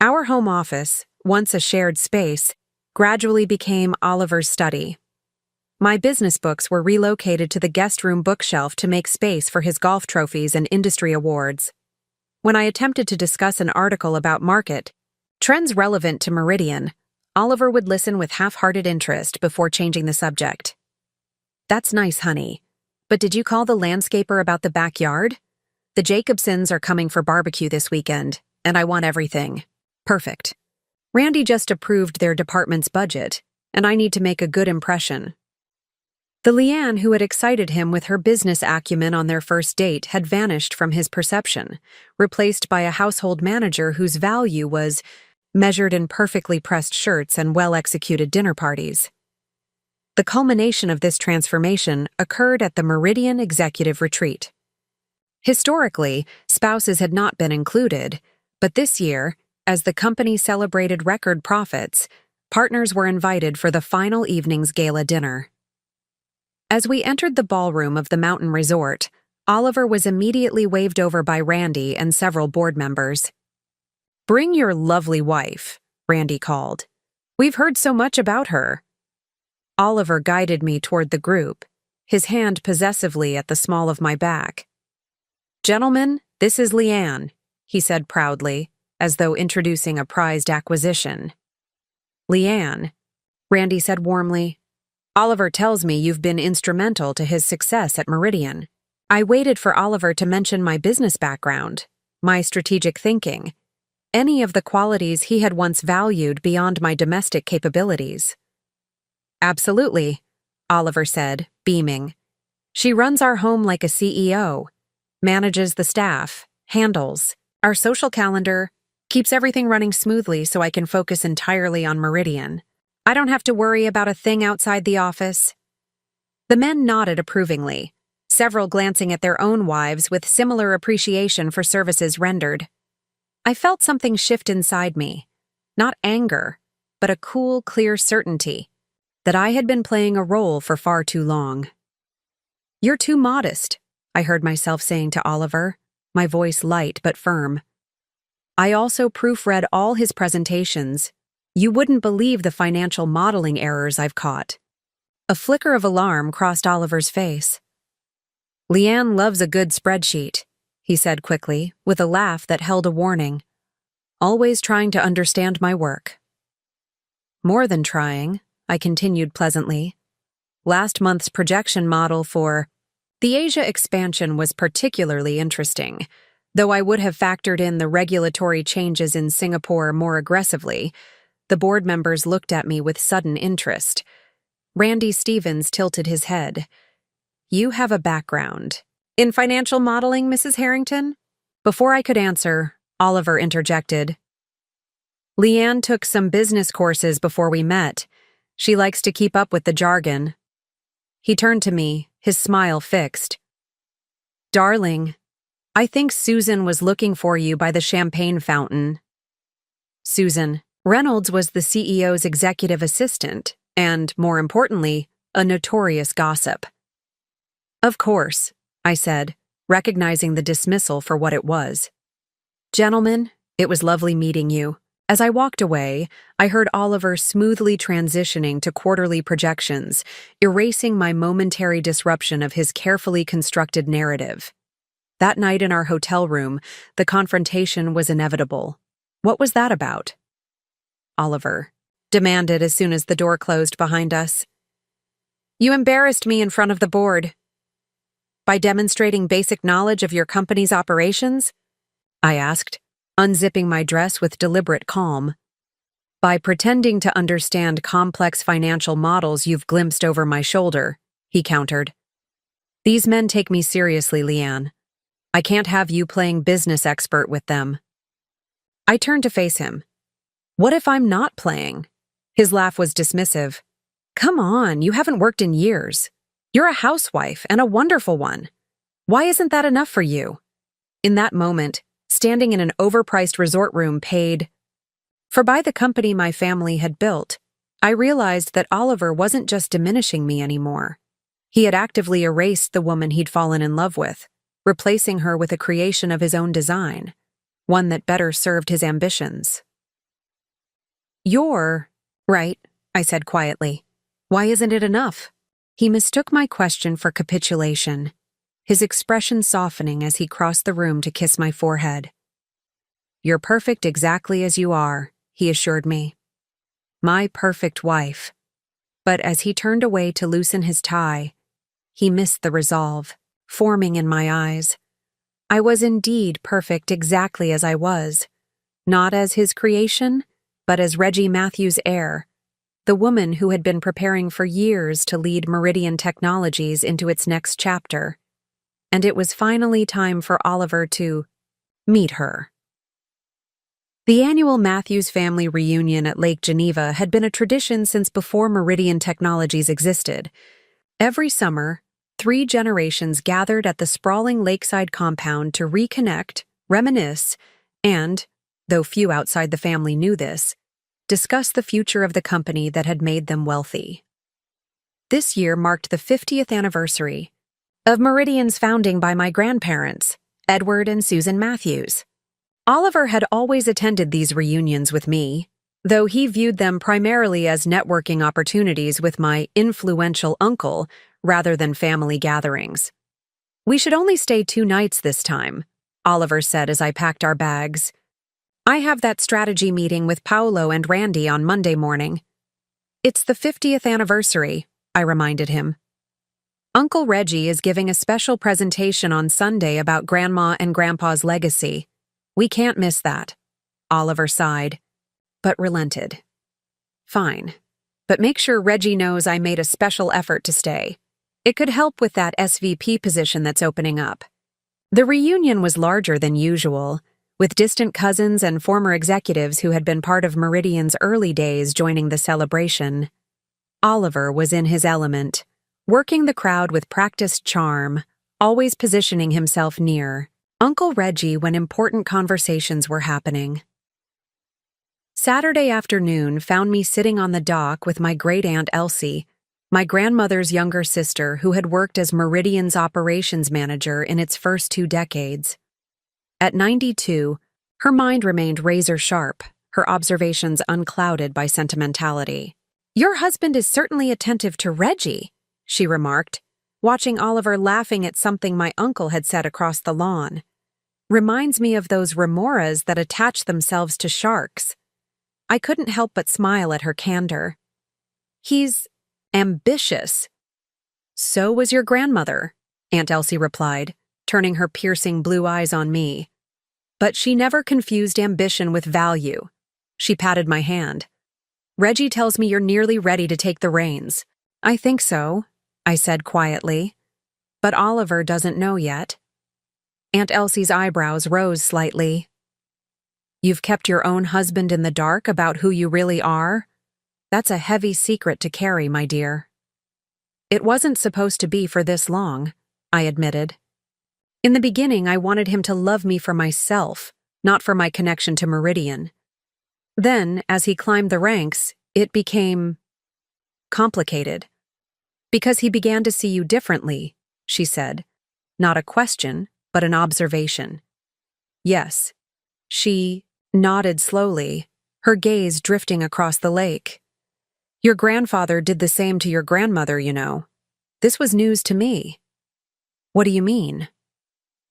Our home office, once a shared space, gradually became Oliver's study. My business books were relocated to the guest room bookshelf to make space for his golf trophies and industry awards. When I attempted to discuss an article about market trends relevant to Meridian, Oliver would listen with half-hearted interest before changing the subject. That's nice, honey. But did you call the landscaper about the backyard? The Jacobsons are coming for barbecue this weekend, and I want everything. Perfect. Randy just approved their department's budget, and I need to make a good impression. The Leanne who had excited him with her business acumen on their first date had vanished from his perception, replaced by a household manager whose value was measured in perfectly pressed shirts and well-executed dinner parties. The culmination of this transformation occurred at the Meridian Executive Retreat. Historically, spouses had not been included, but this year, as the company celebrated record profits, partners were invited for the final evening's gala dinner. As we entered the ballroom of the mountain resort, Oliver was immediately waved over by Randy and several board members. "Bring your lovely wife," Randy called. "We've heard so much about her." Oliver guided me toward the group, his hand possessively at the small of my back. "Gentlemen, this is Leanne," he said proudly, as though introducing a prized acquisition. "Leanne," Randy said warmly. "Oliver tells me you've been instrumental to his success at Meridian." I waited for Oliver to mention my business background, my strategic thinking, any of the qualities he had once valued beyond my domestic capabilities. "Absolutely," Oliver said, beaming. "She runs our home like a CEO, manages the staff, handles our social calendar, keeps everything running smoothly so I can focus entirely on Meridian. I don't have to worry about a thing outside the office." The men nodded approvingly, several glancing at their own wives with similar appreciation for services rendered. I felt something shift inside me, not anger, but a cool, clear certainty that I had been playing a role for far too long. "You're too modest," I heard myself saying to Oliver, my voice light but firm. I also proofread all his presentations. "You wouldn't believe the financial modeling errors I've caught." A flicker of alarm crossed Oliver's face. "Leanne loves a good spreadsheet," he said quickly, with a laugh that held a warning. "Always trying to understand my work." "More than trying," I continued pleasantly. "Last month's projection model for the Asia expansion was particularly interesting, though I would have factored in the regulatory changes in Singapore more aggressively." The board members looked at me with sudden interest. Randy Stevens tilted his head. "You have a background in financial modeling, Mrs. Harrington?" Before I could answer, Oliver interjected. "Leanne took some business courses before we met. She likes to keep up with the jargon." He turned to me, his smile fixed. "Darling, I think Susan was looking for you by the champagne fountain." Susan Reynolds was the CEO's executive assistant and, more importantly, a notorious gossip. "Of course," I said, recognizing the dismissal for what it was. "Gentlemen, it was lovely meeting you." As I walked away, I heard Oliver smoothly transitioning to quarterly projections, erasing my momentary disruption of his carefully constructed narrative. That night in our hotel room, the confrontation was inevitable. What was that about? Oliver demanded as soon as the door closed behind us. "You embarrassed me in front of the board." "By demonstrating basic knowledge of your company's operations?" I asked, unzipping my dress with deliberate calm. "By pretending to understand complex financial models you've glimpsed over my shoulder," he countered. "These men take me seriously, Leanne. I can't have you playing business expert with them." I turned to face him. "What if I'm not playing?" His laugh was dismissive. "Come on, you haven't worked in years. You're a housewife, and a wonderful one. Why isn't that enough for you?" In that moment, standing in an overpriced resort room paid for by the company my family had built, I realized that Oliver wasn't just diminishing me anymore. He had actively erased the woman he'd fallen in love with, replacing her with a creation of his own design, one that better served his ambitions. "You're right," I said quietly. "Why isn't it enough?" He mistook my question for capitulation, his expression softening as he crossed the room to kiss my forehead. "You're perfect exactly as you are," he assured me. My perfect wife. But as he turned away to loosen his tie, he missed the resolve, forming in my eyes. I was indeed perfect exactly as I was, not as his creation, but as Reggie Matthews' heir, the woman who had been preparing for years to lead Meridian Technologies into its next chapter. And it was finally time for Oliver to meet her. The annual Matthews family reunion at Lake Geneva had been a tradition since before Meridian Technologies existed. Every summer, 3 generations gathered at the sprawling lakeside compound to reconnect, reminisce, and, though few outside the family knew this, discuss the future of the company that had made them wealthy. This year marked the 50th anniversary of Meridian's founding by my grandparents, Edward and Susan Matthews. Oliver had always attended these reunions with me, though he viewed them primarily as networking opportunities with my influential uncle rather than family gatherings. "We should only stay 2 nights this time," Oliver said as I packed our bags. "I have that strategy meeting with Paolo and Randy on Monday morning." "It's the 50th anniversary," I reminded him. "Uncle Reggie is giving a special presentation on Sunday about Grandma and Grandpa's legacy. We can't miss that." Oliver sighed, but relented. "Fine, but make sure Reggie knows I made a special effort to stay. It could help with that SVP position that's opening up." The reunion was larger than usual, with distant cousins and former executives who had been part of Meridian's early days joining the celebration. Oliver was in his element, working the crowd with practiced charm, always positioning himself near Uncle Reggie when important conversations were happening. Saturday afternoon found me sitting on the dock with my great-aunt Elsie, my grandmother's younger sister who had worked as Meridian's operations manager in its first 2 decades. At 92, her mind remained razor-sharp, her observations unclouded by sentimentality. "Your husband is certainly attentive to Reggie," she remarked, watching Oliver laughing at something my uncle had said across the lawn. "Reminds me of those remoras that attach themselves to sharks." I couldn't help but smile at her candor. "He's ambitious." "So was your grandmother," Aunt Elsie replied, turning her piercing blue eyes on me. "But she never confused ambition with value." She patted my hand. "Reggie tells me you're nearly ready to take the reins." "I think so," I said quietly. "But Oliver doesn't know yet." Aunt Elsie's eyebrows rose slightly. "You've kept your own husband in the dark about who you really are? That's a heavy secret to carry, my dear." "It wasn't supposed to be for this long," I admitted. "In the beginning, I wanted him to love me for myself, not for my connection to Meridian. Then, as he climbed the ranks, it became complicated. Because he began to see you differently," she said. Not a question, but an observation. "Yes." She nodded slowly, her gaze drifting across the lake. "Your grandfather did the same to your grandmother, you know. This was news to me." "What do you mean?"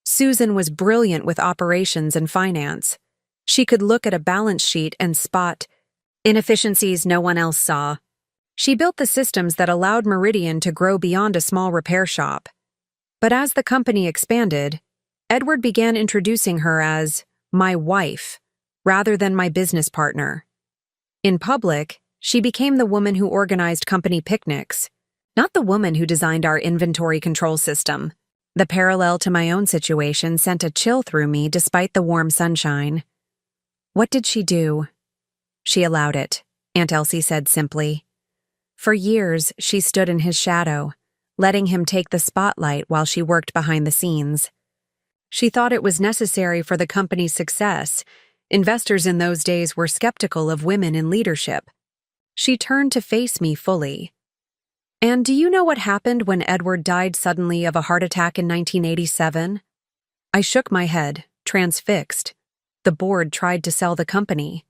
"Susan was brilliant with operations and finance. She could look at a balance sheet and spot inefficiencies no one else saw. She built the systems that allowed Meridian to grow beyond a small repair shop. But as the company expanded, Edward began introducing her as my wife, rather than my business partner. In public, she became the woman who organized company picnics, not the woman who designed our inventory control system." The parallel to my own situation sent a chill through me despite the warm sunshine. "What did she do?" "She allowed it," Aunt Elsie said simply. "For years, she stood in his shadow, letting him take the spotlight while she worked behind the scenes. She thought it was necessary for the company's success. Investors in those days were skeptical of women in leadership. She turned to face me fully. And do you know what happened when Edward died suddenly of a heart attack in 1987? I shook my head, transfixed. The board tried to sell the company.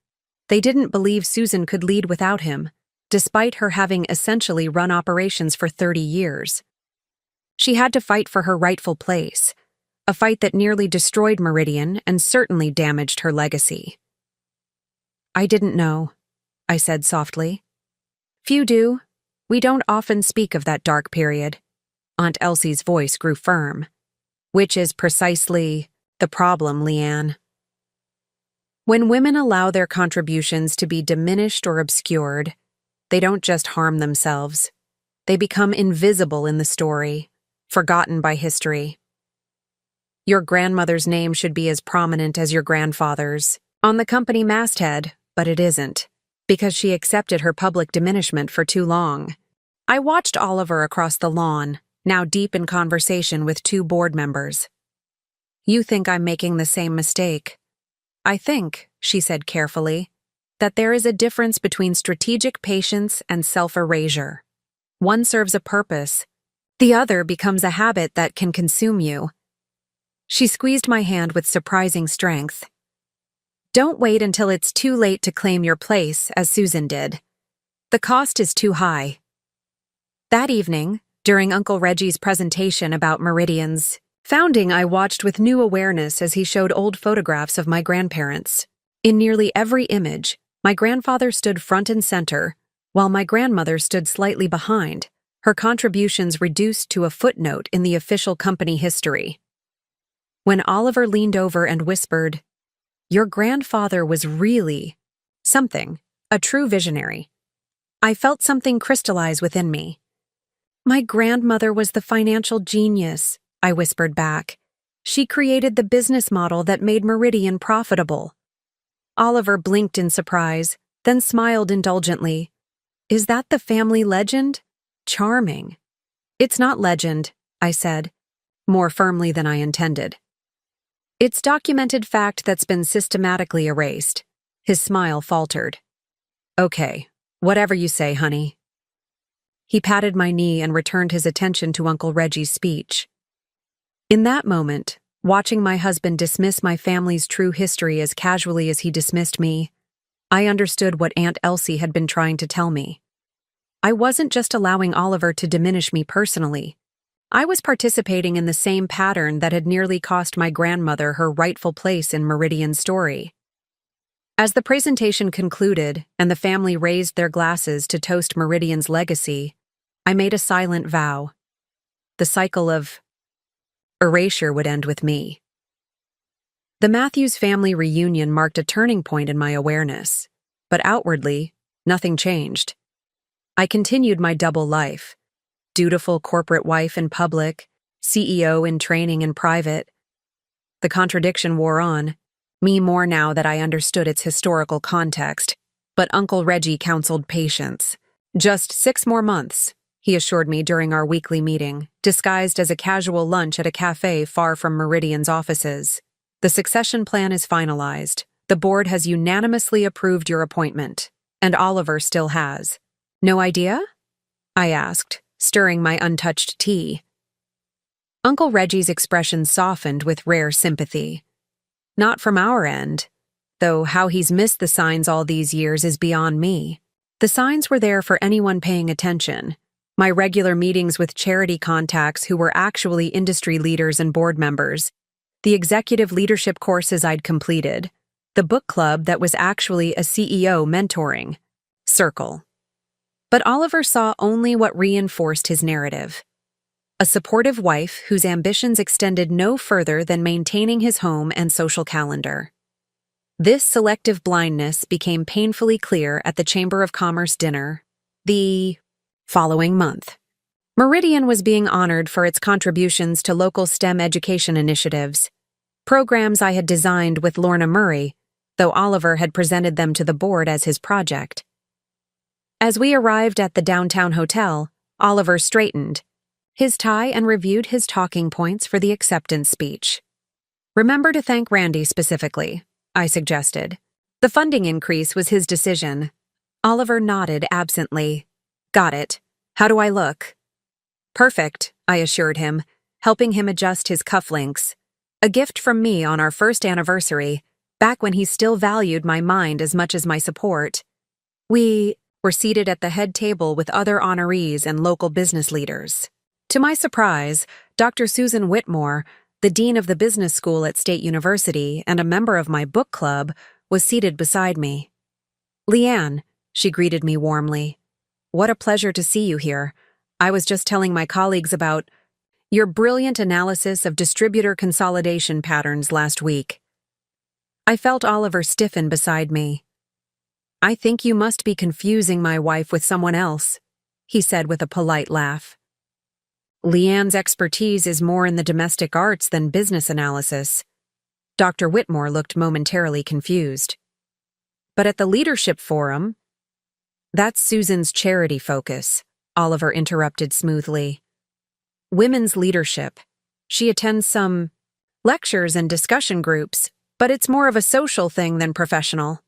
They didn't believe Susan could lead without him, despite her having essentially run operations for 30 years. She had to fight for her rightful place, a fight that nearly destroyed Meridian and certainly damaged her legacy. "I didn't know," I said softly. "Few do. We don't often speak of that dark period." Aunt Elsie's voice grew firm. "Which is precisely the problem, Leanne. When women allow their contributions to be diminished or obscured, They don't just harm themselves. They become invisible in the story, forgotten by history. Your grandmother's name should be as prominent as your grandfather's on the company masthead, but it isn't, because she accepted her public diminishment for too long. I watched Oliver across the lawn, now deep in conversation with two board members. You think I'm making the same mistake. I think, she said carefully, that there is a difference between strategic patience and self-erasure. One serves a purpose. The other becomes a habit that can consume you. She squeezed my hand with surprising strength. Don't wait until it's too late to claim your place, as Susan did. The cost is too high. That evening, during Uncle Reggie's presentation about Meridian's founding, I watched with new awareness as he showed old photographs of my grandparents. In nearly every image, my grandfather stood front and center, while my grandmother stood slightly behind, her contributions reduced to a footnote in the official company history. When Oliver leaned over and whispered, "Your grandfather was really something, a true visionary," I felt something crystallize within me. My grandmother was the financial genius, I whispered back. She created the business model that made Meridian profitable. Oliver blinked in surprise, then smiled indulgently. Is that the family legend? Charming. It's not legend, I said, more firmly than I intended. It's documented fact that's been systematically erased. His smile faltered. Okay, whatever you say, honey. He patted my knee and returned his attention to Uncle Reggie's speech. In that moment, watching my husband dismiss my family's true history as casually as he dismissed me, I understood what Aunt Elsie had been trying to tell me. I wasn't just allowing Oliver to diminish me personally. I was participating in the same pattern that had nearly cost my grandmother her rightful place in Meridian's story. As the presentation concluded and the family raised their glasses to toast Meridian's legacy, I made a silent vow. The cycle of erasure would end with me. The Matthews family reunion marked a turning point in my awareness, but outwardly, nothing changed. I continued my double life. Dutiful corporate wife in public, CEO in training in private. The contradiction wore on, me more now that I understood its historical context, but Uncle Reggie counseled patience. Just 6 more months, he assured me during our weekly meeting, disguised as a casual lunch at a cafe far from Meridian's offices. The succession plan is finalized. The board has unanimously approved your appointment, and Oliver still has. No idea? I asked, stirring my untouched tea. Uncle Reggie's expression softened with rare sympathy. Not from our end, though how he's missed the signs all these years is beyond me. The signs were there for anyone paying attention. My regular meetings with charity contacts who were actually industry leaders and board members, the executive leadership courses I'd completed, the book club that was actually a CEO mentoring circle. But Oliver saw only what reinforced his narrative. A supportive wife whose ambitions extended no further than maintaining his home and social calendar. This selective blindness became painfully clear at the Chamber of Commerce dinner the following month. Meridian was being honored for its contributions to local STEM education initiatives, programs I had designed with Lorna Murray, though Oliver had presented them to the board as his project. As we arrived at the downtown hotel, Oliver straightened his tie and reviewed his talking points for the acceptance speech. Remember to thank Randy specifically, I suggested. The funding increase was his decision. Oliver nodded absently. Got it. How do I look? Perfect, I assured him, helping him adjust his cufflinks. A gift from me on our first anniversary, back when he still valued my mind as much as my support. We were seated at the head table with other honorees and local business leaders. To my surprise, Dr. Susan Whitmore, the dean of the business school at State University and a member of my book club, was seated beside me. Leanne, she greeted me warmly. What a pleasure to see you here. I was just telling my colleagues about your brilliant analysis of distributor consolidation patterns last week. I felt Oliver stiffen beside me. I think you must be confusing my wife with someone else, he said with a polite laugh. Leanne's expertise is more in the domestic arts than business analysis. Dr. Whitmore looked momentarily confused. But at the leadership forum, that's Susan's charity focus, Oliver interrupted smoothly. Women's leadership. She attends some lectures and discussion groups, but it's more of a social thing than professional.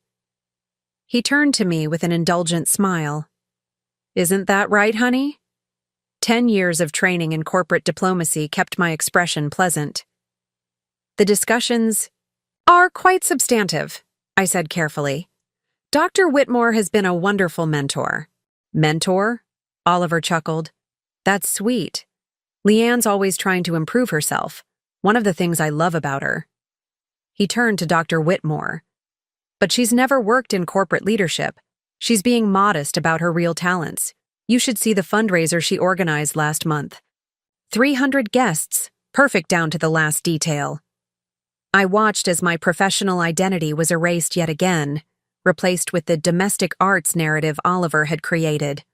He turned to me with an indulgent smile. Isn't that right, honey? 10 years of training in corporate diplomacy kept my expression pleasant. The discussions are quite substantive, I said carefully. Dr. Whitmore has been a wonderful mentor. Mentor? Oliver chuckled. That's sweet. Leanne's always trying to improve herself. One of the things I love about her. He turned to Dr. Whitmore. But she's never worked in corporate leadership. She's being modest about her real talents. You should see the fundraiser she organized last month. 300 guests, perfect down to the last detail. I watched as my professional identity was erased yet again, replaced with the domestic arts narrative Oliver had created.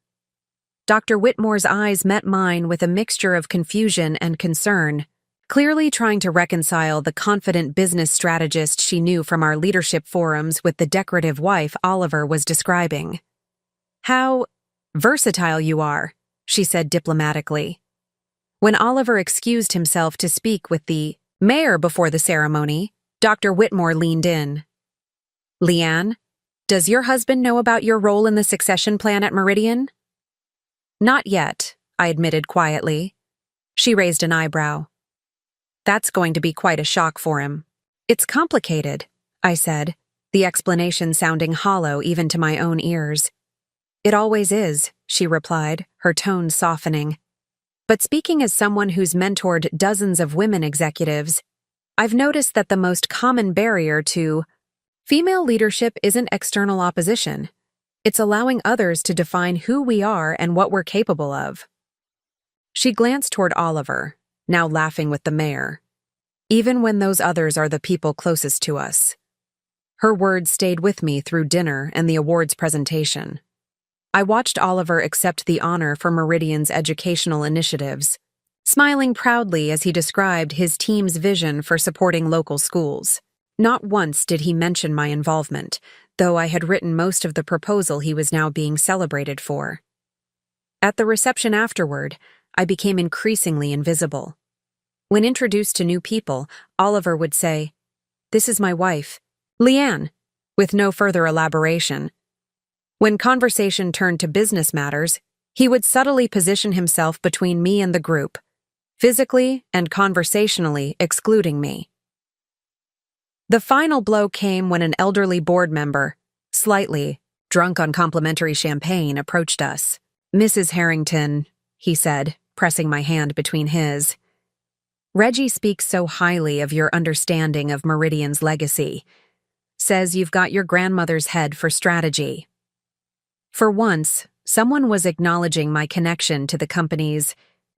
Dr. Whitmore's eyes met mine with a mixture of confusion and concern, clearly trying to reconcile the confident business strategist she knew from our leadership forums with the decorative wife Oliver was describing. How versatile you are, she said diplomatically. When Oliver excused himself to speak with the mayor before the ceremony, Dr. Whitmore leaned in. Leanne, does your husband know about your role in the succession plan at Meridian? Not yet, I admitted quietly. She raised an eyebrow. That's going to be quite a shock for him. It's complicated, I said, the explanation sounding hollow even to my own ears. It always is, she replied, her tone softening. But speaking as someone who's mentored dozens of women executives, I've noticed that the most common barrier to female leadership isn't external opposition. It's allowing others to define who we are and what we're capable of. She glanced toward Oliver, now laughing with the mayor. Even when those others are the people closest to us. Her words stayed with me through dinner and the awards presentation. I watched Oliver accept the honor for Meridian's educational initiatives, smiling proudly as he described his team's vision for supporting local schools. Not once did he mention my involvement, though I had written most of the proposal he was now being celebrated for. At the reception afterward, I became increasingly invisible. When introduced to new people, Oliver would say, "This is my wife, Leanne," with no further elaboration. When conversation turned to business matters, he would subtly position himself between me and the group, physically and conversationally excluding me. The final blow came when an elderly board member, slightly drunk on complimentary champagne, approached us. "Mrs. Harrington," he said, pressing my hand between his. "Reggie speaks so highly of your understanding of Meridian's legacy. Says you've got your grandmother's head for strategy." For once, someone was acknowledging my connection to the company's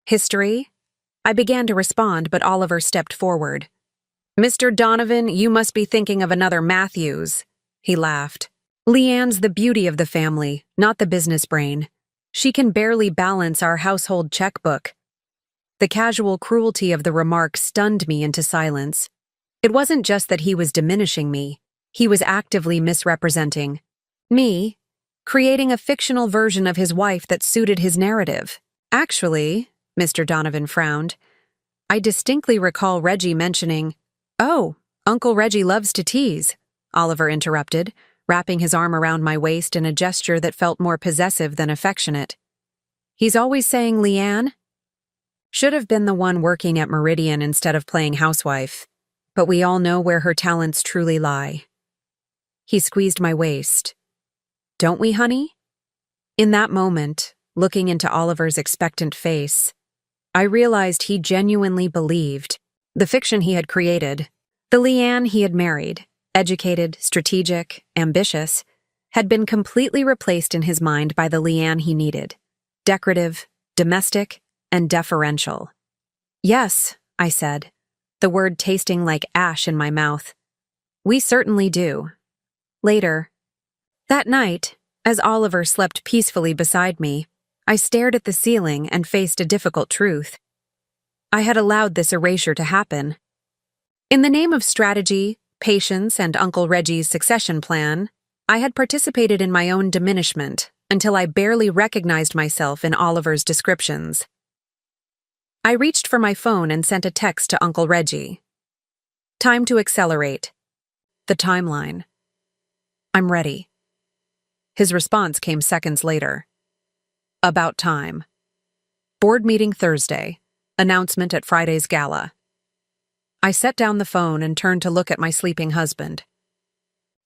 history. I began to respond, but Oliver stepped forward. "Mr. Donovan, you must be thinking of another Matthews," he laughed. "Leanne's the beauty of the family, not the business brain. She can barely balance our household checkbook." The casual cruelty of the remark stunned me into silence. It wasn't just that he was diminishing me, he was actively misrepresenting me, creating a fictional version of his wife that suited his narrative. "Actually," Mr. Donovan frowned, "I distinctly recall Reggie mentioning—" "Oh, Uncle Reggie loves to tease," Oliver interrupted, wrapping his arm around my waist in a gesture that felt more possessive than affectionate. "He's always saying Leanne should have been the one working at Meridian instead of playing housewife, but we all know where her talents truly lie." He squeezed my waist. "Don't we, honey?" In that moment, looking into Oliver's expectant face, I realized he genuinely believed the fiction he had created, the Leanne he had married, educated, strategic, ambitious, had been completely replaced in his mind by the Leanne he needed, decorative, domestic, and deferential. "Yes," I said, the word tasting like ash in my mouth. "We certainly do. Later." That night, as Oliver slept peacefully beside me, I stared at the ceiling and faced a difficult truth. I had allowed this erasure to happen. In the name of strategy, patience, and Uncle Reggie's succession plan, I had participated in my own diminishment until I barely recognized myself in Oliver's descriptions. I reached for my phone and sent a text to Uncle Reggie. Time to accelerate. The timeline. I'm ready. His response came seconds later. About time. Board meeting Thursday. Announcement at Friday's gala. I set down the phone and turned to look at my sleeping husband.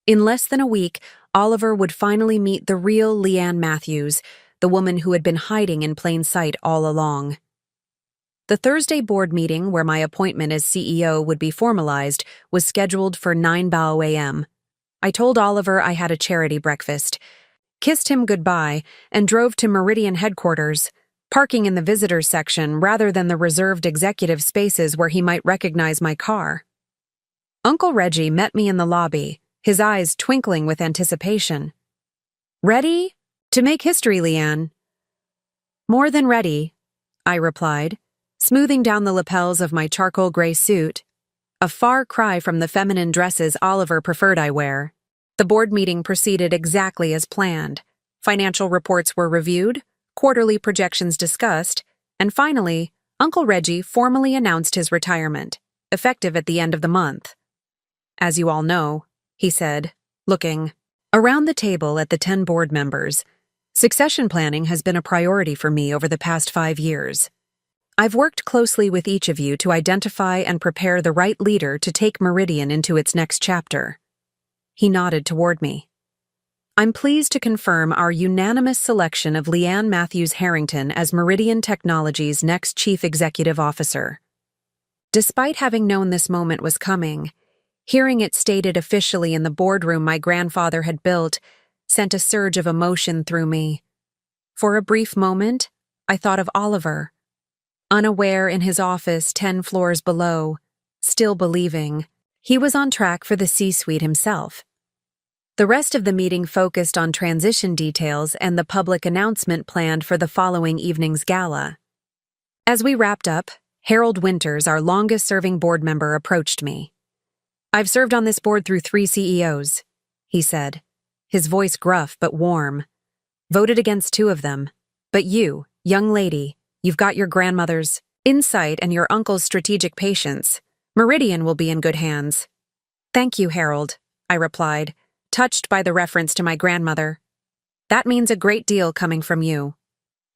In less than a week, Oliver would finally meet the real Leanne Matthews, the woman who had been hiding in plain sight all along. The Thursday board meeting, where my appointment as CEO would be formalized, was scheduled for 9 a.m. I told Oliver I had a charity breakfast, kissed him goodbye, and drove to Meridian headquarters, parking in the visitors section rather than the reserved executive spaces where he might recognize my car. Uncle Reggie met me in the lobby, his eyes twinkling with anticipation. Ready? To make history, Leanne. More than ready, I replied, smoothing down the lapels of my charcoal gray suit, a far cry from the feminine dresses Oliver preferred I wear. The board meeting proceeded exactly as planned. Financial reports were reviewed, quarterly projections discussed, and finally, Uncle Reggie formally announced his retirement, effective at the end of the month. As you all know, he said, looking around the table at the 10 board members, succession planning has been a priority for me over the past 5 years. I've worked closely with each of you to identify and prepare the right leader to take Meridian into its next chapter. He nodded toward me. I'm pleased to confirm our unanimous selection of Leanne Matthews Harrington as Meridian Technology's next Chief Executive Officer. Despite having known this moment was coming, hearing it stated officially in the boardroom my grandfather had built sent a surge of emotion through me. For a brief moment, I thought of Oliver, unaware in his office 10 floors below, still believing he was on track for the C-suite himself. The rest of the meeting focused on transition details and the public announcement planned for the following evening's gala. As we wrapped up, Harold Winters, our longest-serving board member, approached me. I've served on this board through 3 CEOs, he said, his voice gruff but warm. Voted against 2 of them. But you, young lady, you've got your grandmother's insight and your uncle's strategic patience. Meridian will be in good hands. Thank you, Harold, I replied, touched by the reference to my grandmother. That means a great deal coming from you.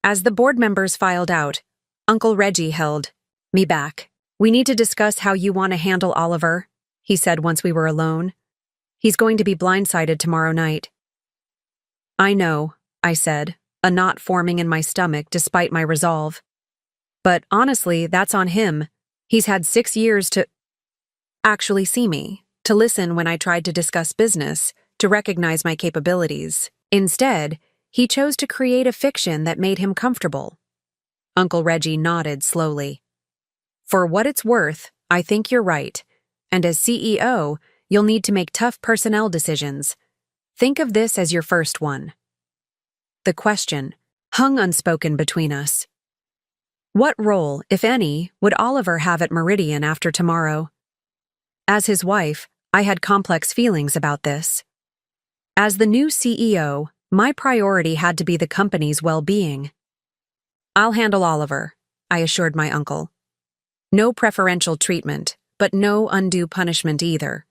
As the board members filed out, Uncle Reggie held me back. We need to discuss how you want to handle Oliver, he said once we were alone. He's going to be blindsided tomorrow night. I know, I said, a knot forming in my stomach despite my resolve. But honestly, that's on him. He's had 6 years to actually see me, to listen when I tried to discuss business, to recognize my capabilities. Instead, he chose to create a fiction that made him comfortable. Uncle Reggie nodded slowly. For what it's worth, I think you're right. And as CEO, you'll need to make tough personnel decisions. Think of this as your first one. The question hung unspoken between us. What role, if any, would Oliver have at Meridian after tomorrow? As his wife, I had complex feelings about this. As the new CEO, my priority had to be the company's well-being. I'll handle Oliver, I assured my uncle. No preferential treatment, but no undue punishment either.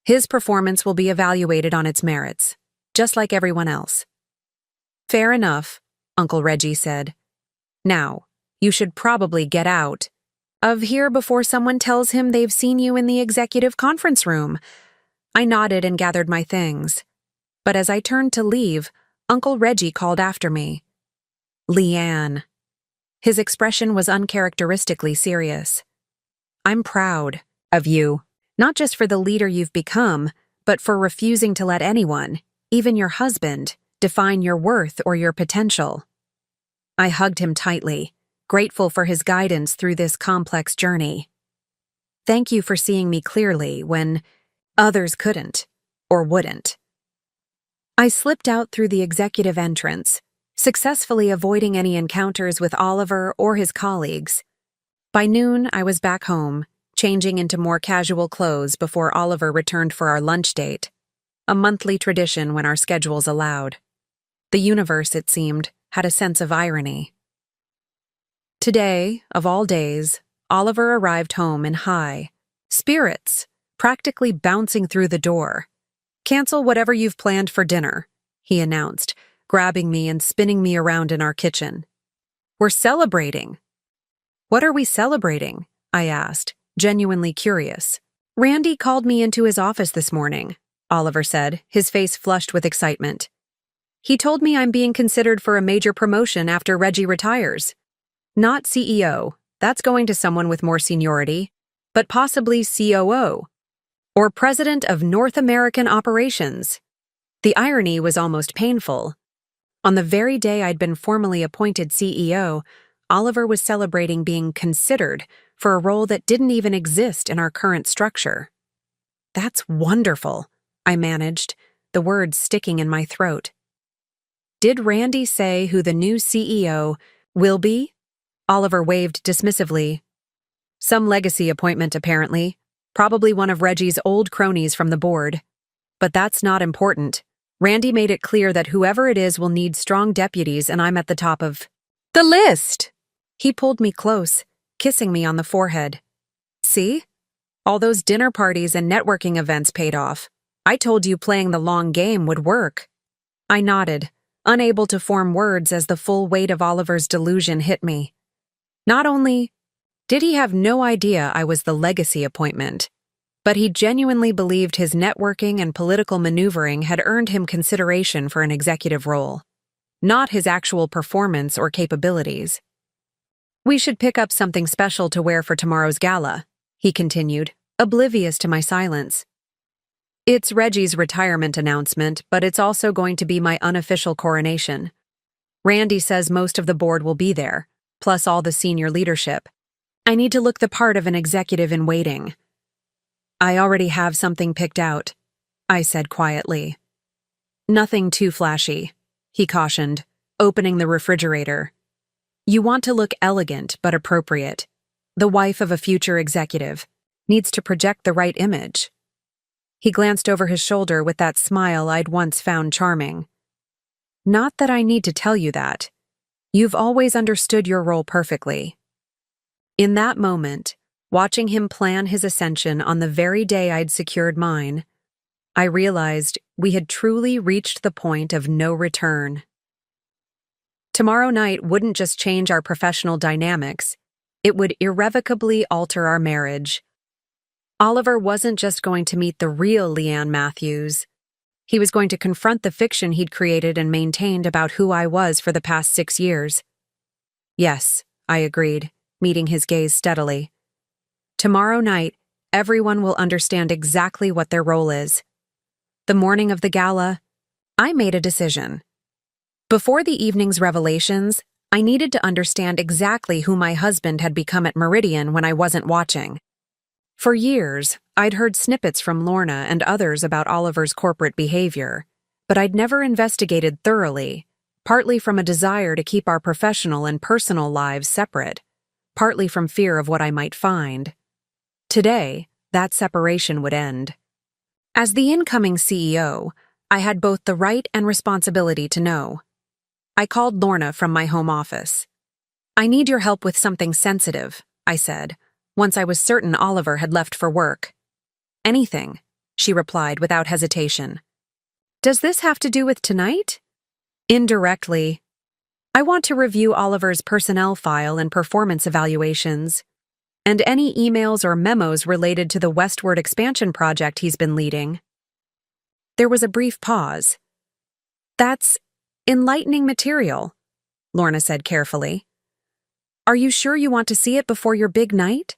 His performance will be evaluated on its merits, just like everyone else. Fair enough, Uncle Reggie said. Now, you should probably get out of here before someone tells him they've seen you in the executive conference room. I nodded and gathered my things. But as I turned to leave, Uncle Reggie called after me. Leanne. His expression was uncharacteristically serious. I'm proud of you, not just for the leader you've become, but for refusing to let anyone, even your husband, define your worth or your potential. I hugged him tightly, grateful for his guidance through this complex journey. Thank you for seeing me clearly when others couldn't or wouldn't. I slipped out through the executive entrance, successfully avoiding any encounters with Oliver or his colleagues. By noon, I was back home, changing into more casual clothes before Oliver returned for our lunch date, a monthly tradition when our schedules allowed. The universe, it seemed, had a sense of irony. Today, of all days, Oliver arrived home in high spirits, practically bouncing through the door. "Cancel whatever you've planned for dinner," he announced, grabbing me and spinning me around in our kitchen. "We're celebrating." "What are we celebrating?" I asked, genuinely curious. "Randy called me into his office this morning," Oliver said, his face flushed with excitement. "He told me I'm being considered for a major promotion after Reggie retires. Not CEO, that's going to someone with more seniority, but possibly COO, or President of North American Operations." The irony was almost painful. On the very day I'd been formally appointed CEO, Oliver was celebrating being considered for a role that didn't even exist in our current structure. "That's wonderful," I managed, the words sticking in my throat. "Did Randy say who the new CEO will be?" Oliver waved dismissively. "Some legacy appointment, apparently. Probably one of Reggie's old cronies from the board. But that's not important. Randy made it clear that whoever it is will need strong deputies, and I'm at the top of the list." He pulled me close, kissing me on the forehead. "See? All those dinner parties and networking events paid off. I told you playing the long game would work." I nodded, unable to form words as the full weight of Oliver's delusion hit me. Not only did he have no idea I was the legacy appointment, but he genuinely believed his networking and political maneuvering had earned him consideration for an executive role, not his actual performance or capabilities. "We should pick up something special to wear for tomorrow's gala," he continued, oblivious to my silence. "It's Reggie's retirement announcement, but it's also going to be my unofficial coronation. Randy says most of the board will be there, plus all the senior leadership. I need to look the part of an executive in waiting." "I already have something picked out," I said quietly. "Nothing too flashy," he cautioned, opening the refrigerator. "You want to look elegant but appropriate. The wife of a future executive needs to project the right image." He glanced over his shoulder with that smile I'd once found charming. "Not that I need to tell you that. You've always understood your role perfectly." In that moment, watching him plan his ascension on the very day I'd secured mine, I realized we had truly reached the point of no return. Tomorrow night wouldn't just change our professional dynamics, it would irrevocably alter our marriage. Oliver wasn't just going to meet the real Leanne Matthews. He was going to confront the fiction he'd created and maintained about who I was for the past 6 years. "Yes," I agreed, meeting his gaze steadily. "Tomorrow night, everyone will understand exactly what their role is." The morning of the gala, I made a decision. Before the evening's revelations, I needed to understand exactly who my husband had become at Meridian when I wasn't watching. For years, I'd heard snippets from Lorna and others about Oliver's corporate behavior, but I'd never investigated thoroughly, partly from a desire to keep our professional and personal lives separate, partly from fear of what I might find. Today, that separation would end. As the incoming CEO, I had both the right and responsibility to know. I called Lorna from my home office. "I need your help with something sensitive," I said, once I was certain Oliver had left for work. "Anything," she replied without hesitation. "Does this have to do with tonight?" "Indirectly. I want to review Oliver's personnel file and performance evaluations, and any emails or memos related to the westward expansion project he's been leading." There was a brief pause. "That's enlightening material," Lorna said carefully. "Are you sure you want to see it before your big night?"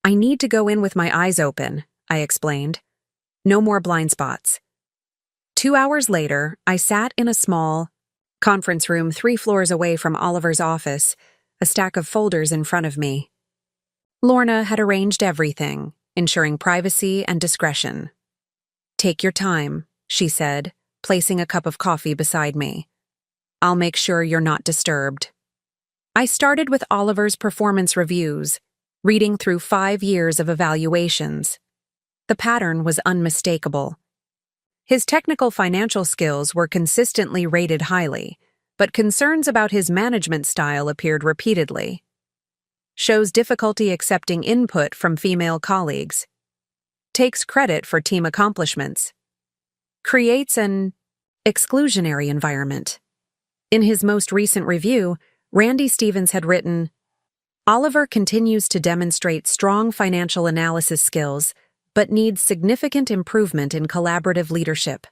"I need to go in with my eyes open," I explained. "No more blind spots." 2 hours later, I sat in a small conference room 3 floors away from Oliver's office, a stack of folders in front of me. Lorna had arranged everything, ensuring privacy and discretion. "Take your time," she said, placing a cup of coffee beside me. "I'll make sure you're not disturbed." I started with Oliver's performance reviews, reading through 5 years of evaluations. The pattern was unmistakable. His technical financial skills were consistently rated highly, but concerns about his management style appeared repeatedly. Shows difficulty accepting input from female colleagues. Takes credit for team accomplishments. Creates an exclusionary environment. In his most recent review, Randy Stevens had written, "Oliver continues to demonstrate strong financial analysis skills, but needs significant improvement in collaborative leadership.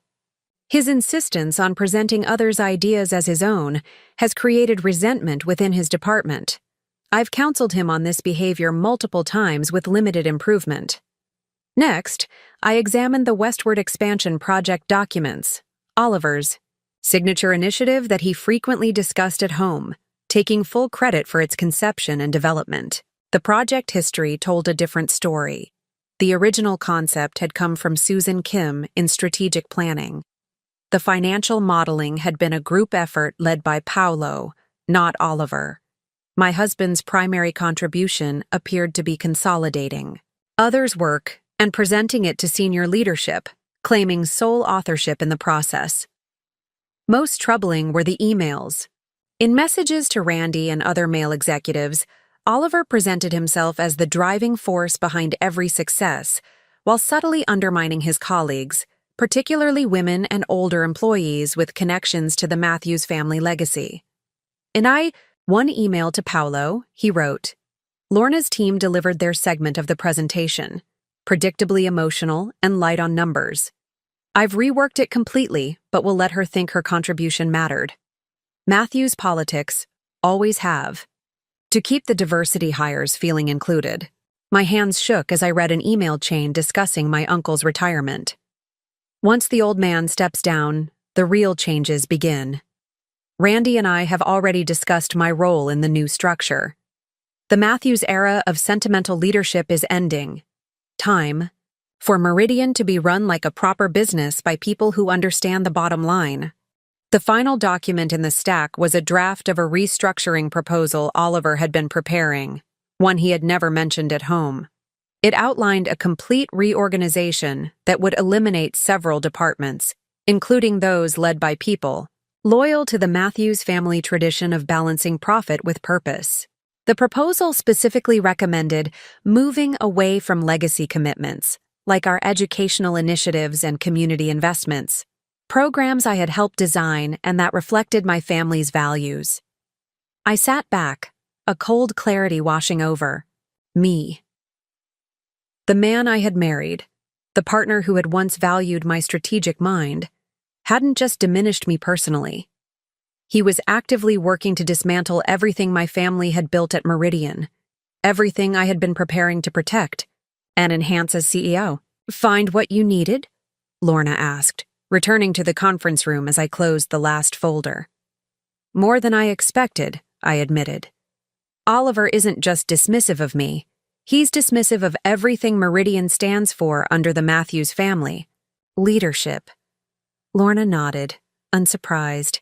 His insistence on presenting others' ideas as his own has created resentment within his department. I've counseled him on this behavior multiple times with limited improvement." Next, I examined the Westward Expansion Project documents, Oliver's signature initiative that he frequently discussed at home, taking full credit for its conception and development. The project history told a different story. The original concept had come from Susan Kim in strategic planning. The financial modeling had been a group effort led by Paolo, not Oliver. My husband's primary contribution appeared to be consolidating others' work and presenting it to senior leadership, claiming sole authorship in the process. Most troubling were the emails. In messages to Randy and other male executives, Oliver presented himself as the driving force behind every success, while subtly undermining his colleagues, particularly women and older employees with connections to the Matthews family legacy. In one email to Paolo, he wrote, "Lorna's team delivered their segment of the presentation, predictably emotional and light on numbers. I've reworked it completely, but will let her think her contribution mattered. Matthews politics always have. To keep the diversity hires feeling included." My hands shook as I read an email chain discussing my uncle's retirement. Once the old man steps down, the real changes begin. Randy and I have already discussed my role in the new structure. The Matthews era of sentimental leadership is ending. Time for Meridian to be run like a proper business by people who understand the bottom line. The final document in the stack was a draft of a restructuring proposal Oliver had been preparing, one he had never mentioned at home. It outlined a complete reorganization that would eliminate several departments, including those led by people loyal to the Matthews family tradition of balancing profit with purpose. The proposal specifically recommended moving away from legacy commitments, like our educational initiatives and community investments, programs I had helped design and that reflected my family's values. I sat back, a cold clarity washing over me. The man I had married, the partner who had once valued my strategic mind, hadn't just diminished me personally. He was actively working to dismantle everything my family had built at Meridian, everything I had been preparing to protect and enhance as CEO. "Find what you needed?" Lorna asked, returning to the conference room as I closed the last folder. "More than I expected," I admitted. "Oliver isn't just dismissive of me. He's dismissive of everything Meridian stands for under the Matthews family. Leadership." Lorna nodded, unsurprised.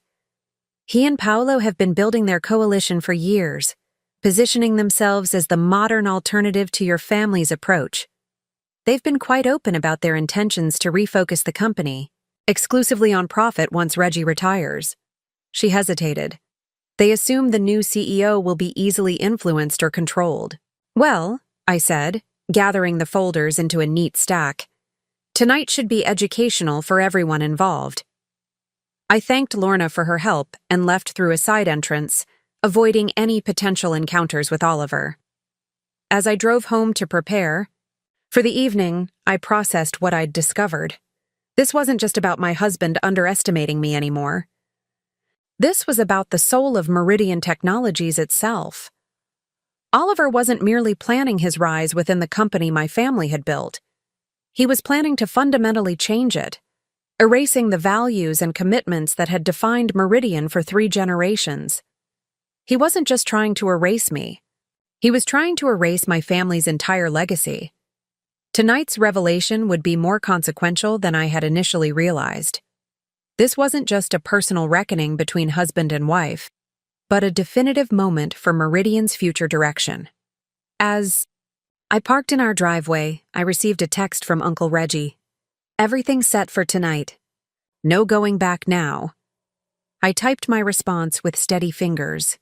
"He and Paolo have been building their coalition for years, positioning themselves as the modern alternative to your family's approach. They've been quite open about their intentions to refocus the company, exclusively on profit once Reggie retires." She hesitated. "They assume the new CEO will be easily influenced or controlled." "Well," I said, gathering the folders into a neat stack, "tonight should be educational for everyone involved." I thanked Lorna for her help and left through a side entrance, avoiding any potential encounters with Oliver. As I drove home to prepare for the evening, I processed what I'd discovered. This wasn't just about my husband underestimating me anymore. This was about the soul of Meridian Technologies itself. Oliver wasn't merely planning his rise within the company my family had built. He was planning to fundamentally change it, erasing the values and commitments that had defined Meridian for 3 generations. He wasn't just trying to erase me. He was trying to erase my family's entire legacy. Tonight's revelation would be more consequential than I had initially realized. This wasn't just a personal reckoning between husband and wife, but a definitive moment for Meridian's future direction. As I parked in our driveway, I received a text from Uncle Reggie. "Everything set for tonight. No going back now." I typed my response with steady fingers.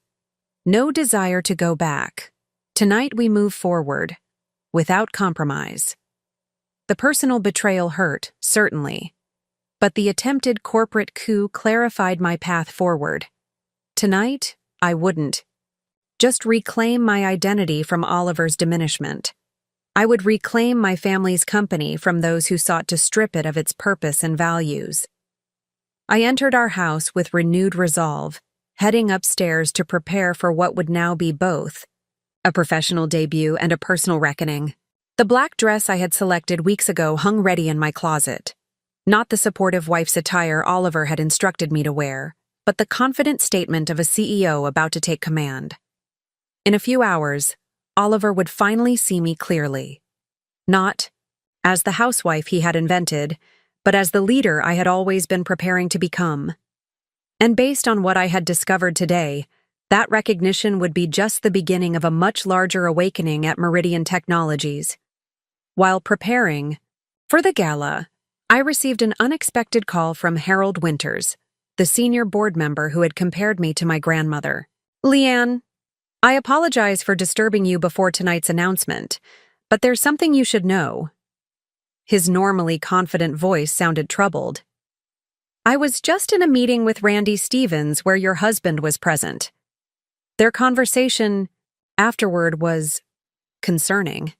No desire to go back. Tonight we move forward, without compromise. The personal betrayal hurt, certainly, but the attempted corporate coup clarified my path forward. Tonight, I wouldn't just reclaim my identity from Oliver's diminishment. I would reclaim my family's company from those who sought to strip it of its purpose and values. I entered our house with renewed resolve, heading upstairs to prepare for what would now be both a professional debut and a personal reckoning. The black dress I had selected weeks ago hung ready in my closet. Not the supportive wife's attire Oliver had instructed me to wear, but the confident statement of a CEO about to take command. In a few hours, Oliver would finally see me clearly. Not as the housewife he had invented, but as the leader I had always been preparing to become. And based on what I had discovered today, that recognition would be just the beginning of a much larger awakening at Meridian Technologies. While preparing for the gala, I received an unexpected call from Harold Winters, the senior board member who had compared me to my grandmother. "Leanne, I apologize for disturbing you before tonight's announcement, but there's something you should know." His normally confident voice sounded troubled. "I was just in a meeting with Randy Stevens where your husband was present. Their conversation afterward was concerning."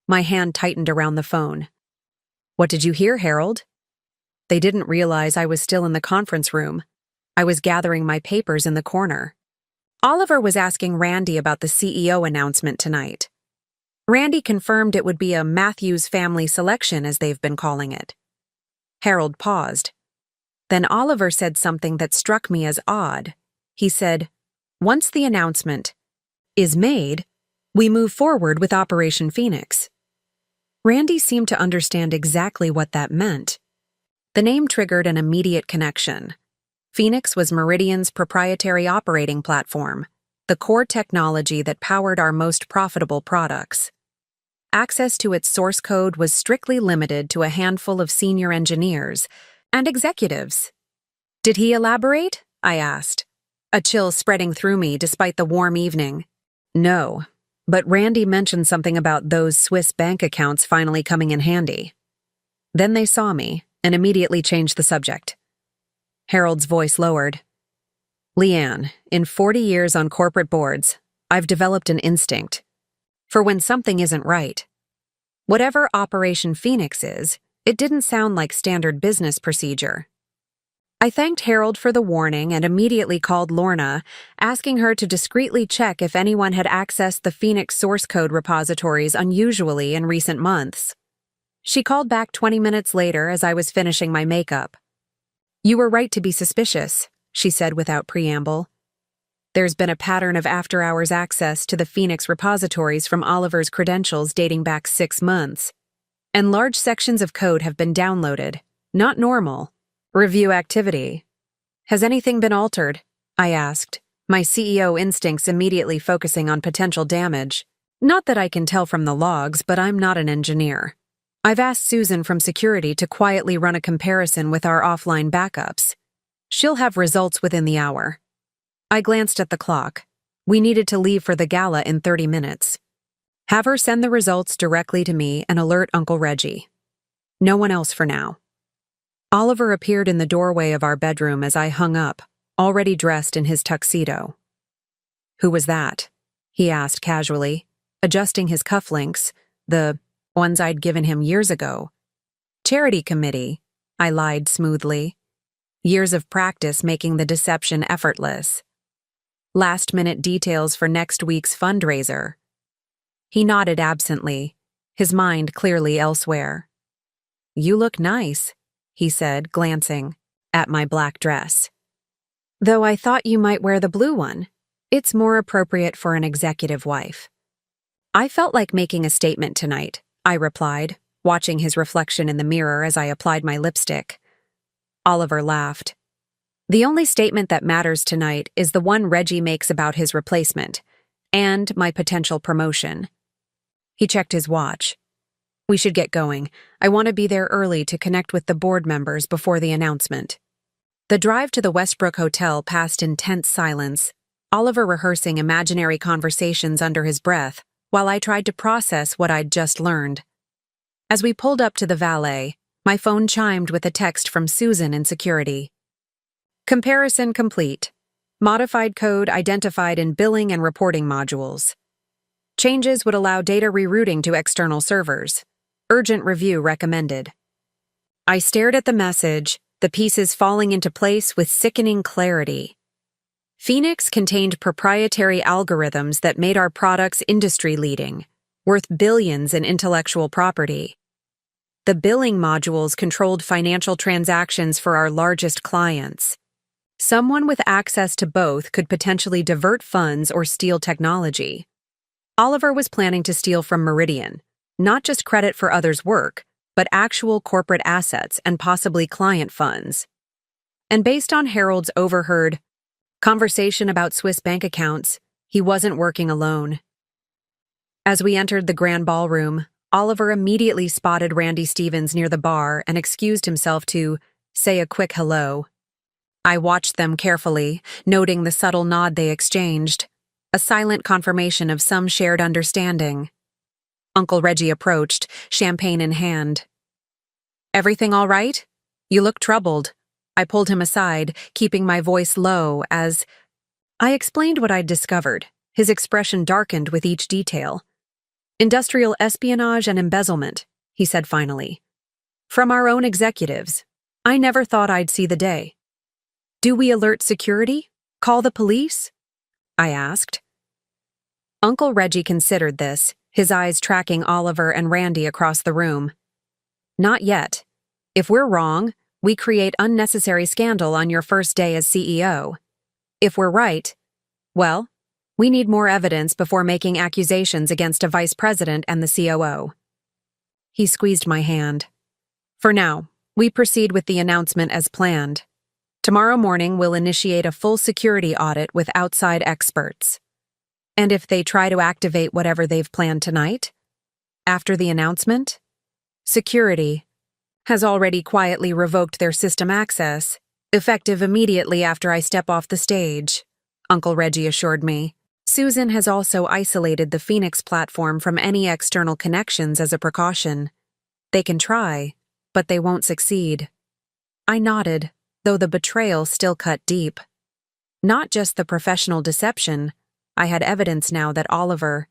My hand tightened around the phone. "What did you hear, Harold?" They didn't realize I was still in the conference room. I was gathering my papers in the corner. Oliver was asking Randy about the CEO announcement tonight. Randy confirmed it would be a Matthews family selection, as they've been calling it. Harold paused. Then Oliver said something that struck me as odd. He said, "Once the announcement is made, we move forward with Operation Phoenix." Randy seemed to understand exactly what that meant. The name triggered an immediate connection. Phoenix was Meridian's proprietary operating platform, the core technology that powered our most profitable products. Access to its source code was strictly limited to a handful of senior engineers and executives. "Did he elaborate?" I asked, a chill spreading through me despite the warm evening. "No, but Randy mentioned something about those Swiss bank accounts finally coming in handy." Then they saw me and immediately changed the subject. Harold's voice lowered. "Leanne, in 40 years on corporate boards, I've developed an instinct for when something isn't right. Whatever Operation Phoenix is, it didn't sound like standard business procedure." I thanked Harold for the warning and immediately called Lorna, asking her to discreetly check if anyone had accessed the Phoenix source code repositories unusually in recent months. She called back 20 minutes later as I was finishing my makeup. "You were right to be suspicious," she said without preamble. "There's been a pattern of after-hours access to the Phoenix repositories from Oliver's credentials dating back 6 months. And large sections of code have been downloaded. Not normal. Review activity." "Has anything been altered?" I asked, my CEO instincts immediately focusing on potential damage. Not that I can tell from the logs, but I'm not an engineer. I've asked Susan from security to quietly run a comparison with our offline backups. She'll have results within the hour. I glanced at the clock. We needed to leave for the gala in 30 minutes. "Have her send the results directly to me and alert Uncle Reggie. No one else for now." Oliver appeared in the doorway of our bedroom as I hung up, already dressed in his tuxedo. "Who was that?" he asked casually, adjusting his cufflinks, the ones I'd given him years ago. "Charity committee," I lied smoothly. Years of practice making the deception effortless. "Last-minute details for next week's fundraiser." He nodded absently, his mind clearly elsewhere. "You look nice," he said, glancing at my black dress. "Though I thought you might wear the blue one. It's more appropriate for an executive wife." "I felt like making a statement tonight," I replied, watching his reflection in the mirror as I applied my lipstick. Oliver laughed. The only statement that matters tonight is the one Reggie makes about his replacement and my potential promotion. He checked his watch. We should get going. I want to be there early to connect with the board members before the announcement. The drive to the Westbrook Hotel passed in tense silence, Oliver rehearsing imaginary conversations under his breath, while I tried to process what I'd just learned. As we pulled up to the valet, my phone chimed with a text from Susan in security. Comparison complete. Modified code identified in billing and reporting modules. Changes would allow data rerouting to external servers. Urgent review recommended. I stared at the message, the pieces falling into place with sickening clarity. Phoenix contained proprietary algorithms that made our products industry-leading, worth billions in intellectual property. The billing modules controlled financial transactions for our largest clients. Someone with access to both could potentially divert funds or steal technology. Oliver was planning to steal from Meridian, not just credit for others' work, but actual corporate assets and possibly client funds. And based on Harold's overheard conversation about Swiss bank accounts, he wasn't working alone. As we entered the grand ballroom, Oliver immediately spotted Randy Stevens near the bar and excused himself to say a quick hello. I watched them carefully, noting the subtle nod they exchanged, a silent confirmation of some shared understanding. Uncle Reggie approached, champagne in hand. Everything all right? You look troubled. I pulled him aside, keeping my voice low as I explained what I'd discovered. His expression darkened with each detail. Industrial espionage and embezzlement, he said finally. From our own executives. I never thought I'd see the day. Do we alert security? Call the police? I asked. Uncle Reggie considered this, his eyes tracking Oliver and Randy across the room. Not yet. If we're wrong, we create unnecessary scandal on your first day as CEO. If we're right, well, we need more evidence before making accusations against a vice president and the COO. He squeezed my hand. For now, we proceed with the announcement as planned. Tomorrow morning, we'll initiate a full security audit with outside experts. And if they try to activate whatever they've planned tonight, after the announcement, security has already quietly revoked their system access, effective immediately after I step off the stage, Uncle Reggie assured me. Susan has also isolated the Phoenix platform from any external connections as a precaution. They can try, but they won't succeed. I nodded, though the betrayal still cut deep. Not just the professional deception, I had evidence now that Oliver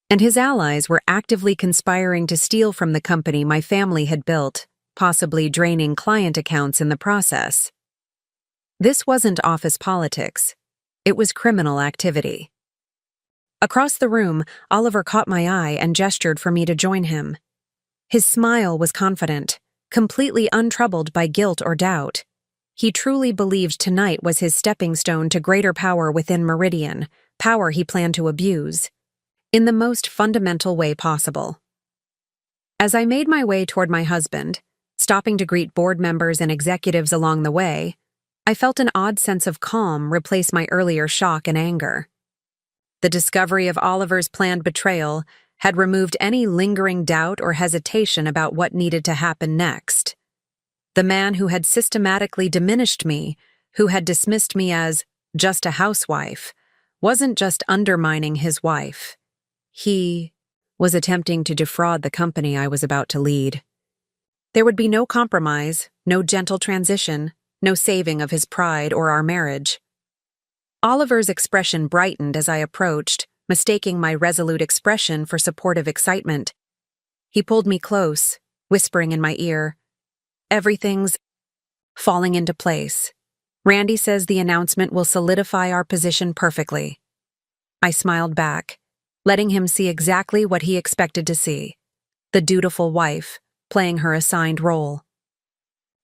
and his allies were actively conspiring to steal from the company my family had built, possibly draining client accounts in the process. This wasn't office politics. It was criminal activity. Across the room, Oliver caught my eye and gestured for me to join him. His smile was confident, completely untroubled by guilt or doubt. He truly believed tonight was his stepping stone to greater power within Meridian, power he planned to abuse, in the most fundamental way possible. As I made my way toward my husband, stopping to greet board members and executives along the way, I felt an odd sense of calm replace my earlier shock and anger. The discovery of Oliver's planned betrayal had removed any lingering doubt or hesitation about what needed to happen next. The man who had systematically diminished me, who had dismissed me as just a housewife, wasn't just undermining his wife. He was attempting to defraud the company I was about to lead. There would be no compromise, no gentle transition, no saving of his pride or our marriage. Oliver's expression brightened as I approached, mistaking my resolute expression for supportive excitement. He pulled me close, whispering in my ear, "Everything's falling into place. Randy says the announcement will solidify our position perfectly." I smiled back, letting him see exactly what he expected to see, the dutiful wife, playing her assigned role.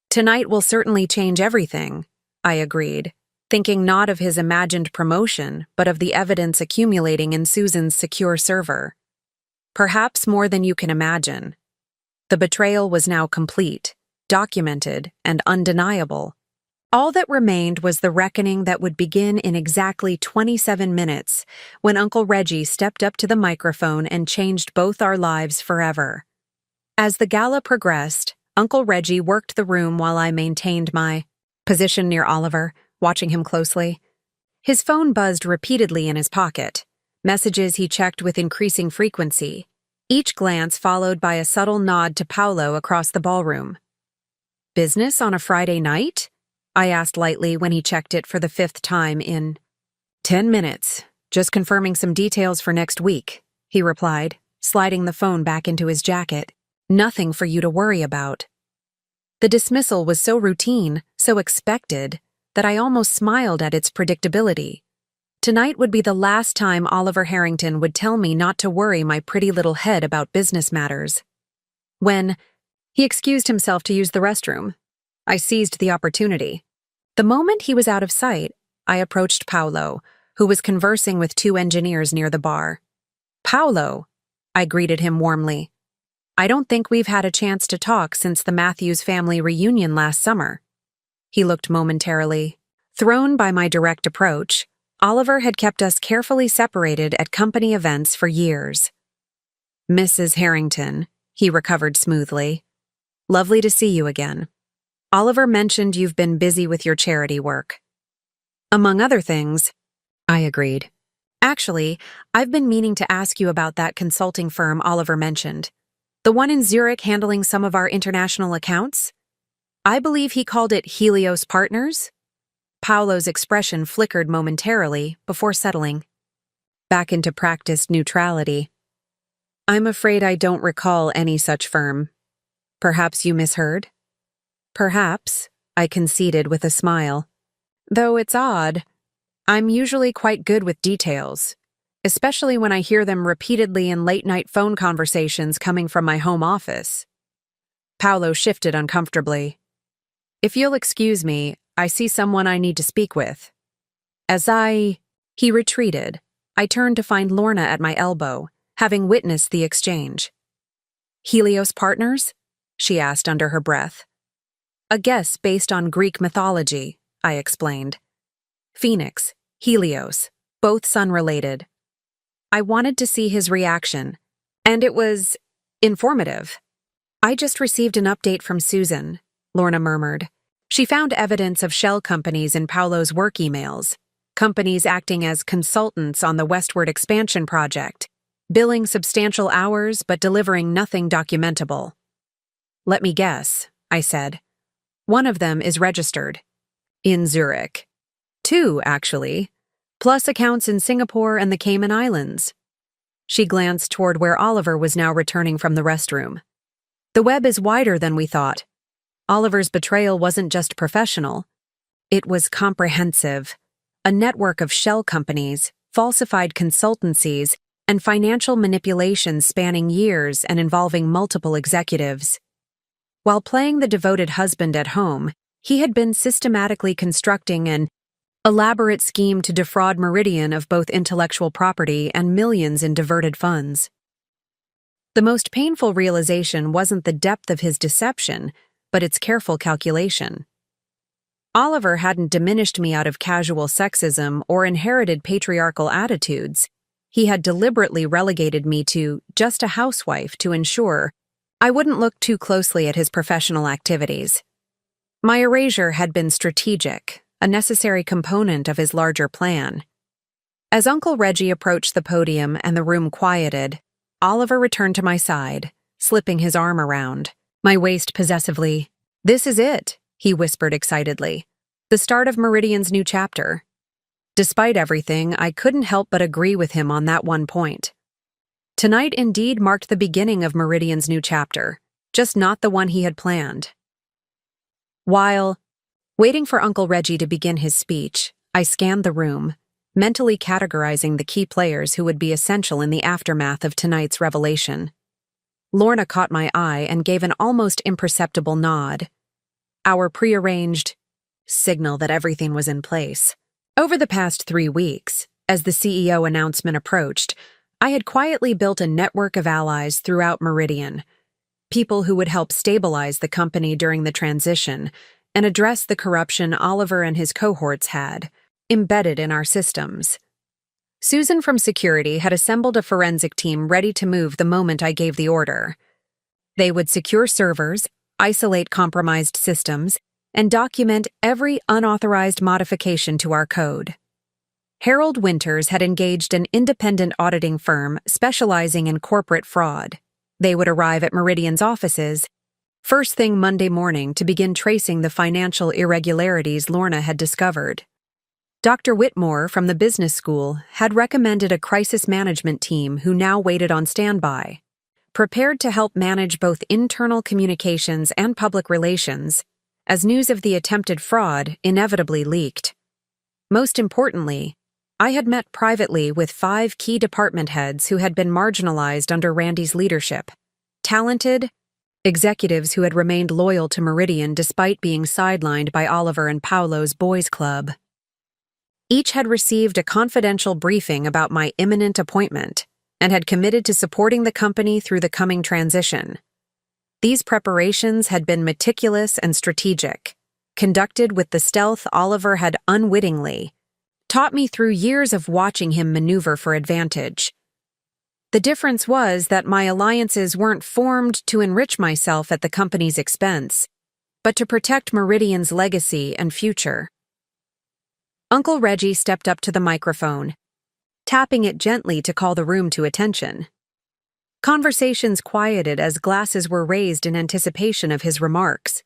"Tonight will certainly change everything," I agreed, thinking not of his imagined promotion, but of the evidence accumulating in Susan's secure server. Perhaps more than you can imagine. The betrayal was now complete, documented, and undeniable, All that remained was the reckoning that would begin in exactly 27 minutes when Uncle Reggie stepped up to the microphone and changed both our lives forever. As the gala progressed, Uncle Reggie worked the room while I maintained my position near Oliver, watching him closely. His phone buzzed repeatedly in his pocket, messages he checked with increasing frequency, each glance followed by a subtle nod to Paolo across the ballroom. "Business on a Friday night?" I asked lightly when he checked it for the 5th time in 10 minutes. "Just confirming some details for next week," he replied, sliding the phone back into his jacket. "Nothing for you to worry about." The dismissal was so routine, so expected, that I almost smiled at its predictability. Tonight would be the last time Oliver Harrington would tell me not to worry my pretty little head about business matters. When he excused himself to use the restroom, I seized the opportunity. The moment he was out of sight, I approached Paolo, who was conversing with 2 engineers near the bar. "Paolo," I greeted him warmly. "I don't think we've had a chance to talk since the Matthews family reunion last summer." He looked momentarily. Thrown by my direct approach, Oliver had kept us carefully separated at company events for years. "Mrs. Harrington," he recovered smoothly. "Lovely to see you again. Oliver mentioned you've been busy with your charity work." "Among other things," I agreed. "Actually, I've been meaning to ask you about that consulting firm Oliver mentioned. The one in Zurich handling some of our international accounts? I believe he called it Helios Partners." Paolo's expression flickered momentarily before settling back into practiced neutrality. "I'm afraid I don't recall any such firm. Perhaps you misheard?" "Perhaps," I conceded with a smile. "Though it's odd. I'm usually quite good with details, especially when I hear them repeatedly in late-night phone conversations coming from my home office." Paolo shifted uncomfortably. "If you'll excuse me, I see someone I need to speak with." He retreated. I turned to find Lorna at my elbow, having witnessed the exchange. "Helios Partners?" she asked under her breath. "A guess based on Greek mythology," I explained. "Phoenix, Helios, both sun-related." I wanted to see his reaction, and it was informative. "I just received an update from Susan," Lorna murmured. She found evidence of shell companies in Paolo's work emails, companies acting as consultants on the westward expansion project, billing substantial hours but delivering nothing documentable. "Let me guess," I said. "One of them is registered." "In Zurich." 2, actually, plus accounts in Singapore and the Cayman Islands." She glanced toward where Oliver was now returning from the restroom. "The web is wider than we thought. Oliver's betrayal wasn't just professional. It was comprehensive. A network of shell companies, falsified consultancies, and financial manipulations spanning years and involving multiple executives. While playing the devoted husband at home, he had been systematically constructing an elaborate scheme to defraud Meridian of both intellectual property and millions in diverted funds. The most painful realization wasn't the depth of his deception, but its careful calculation. Oliver hadn't diminished me out of casual sexism or inherited patriarchal attitudes. He had deliberately relegated me to just a housewife to ensure I wouldn't look too closely at his professional activities. My erasure had been strategic, a necessary component of his larger plan. As Uncle Reggie approached the podium and the room quieted, Oliver returned to my side, slipping his arm around my waist possessively. "This is it," he whispered excitedly. "The start of Meridian's new chapter." Despite everything, I couldn't help but agree with him on that one point. Tonight indeed marked the beginning of Meridian's new chapter, just not the one he had planned. While waiting for Uncle Reggie to begin his speech, I scanned the room, mentally categorizing the key players who would be essential in the aftermath of tonight's revelation. Lorna caught my eye and gave an almost imperceptible nod. Our prearranged signal that everything was in place. Over the past 3 weeks, as the CEO announcement approached, I had quietly built a network of allies throughout Meridian, people who would help stabilize the company during the transition and address the corruption Oliver and his cohorts had embedded in our systems. Susan from security had assembled a forensic team ready to move the moment I gave the order. They would secure servers, isolate compromised systems, and document every unauthorized modification to our code. Harold Winters had engaged an independent auditing firm specializing in corporate fraud. They would arrive at Meridian's offices first thing Monday morning to begin tracing the financial irregularities Lorna had discovered. Dr. Whitmore from the business school had recommended a crisis management team who now waited on standby, prepared to help manage both internal communications and public relations, as news of the attempted fraud inevitably leaked. Most importantly, I had met privately with 5 key department heads who had been marginalized under Randy's leadership, talented executives who had remained loyal to Meridian despite being sidelined by Oliver and Paolo's boys' club. Each had received a confidential briefing about my imminent appointment and had committed to supporting the company through the coming transition. These preparations had been meticulous and strategic, conducted with the stealth Oliver had unwittingly taught me through years of watching him maneuver for advantage. The difference was that my alliances weren't formed to enrich myself at the company's expense, but to protect Meridian's legacy and future. Uncle Reggie stepped up to the microphone, tapping it gently to call the room to attention. Conversations quieted as glasses were raised in anticipation of his remarks.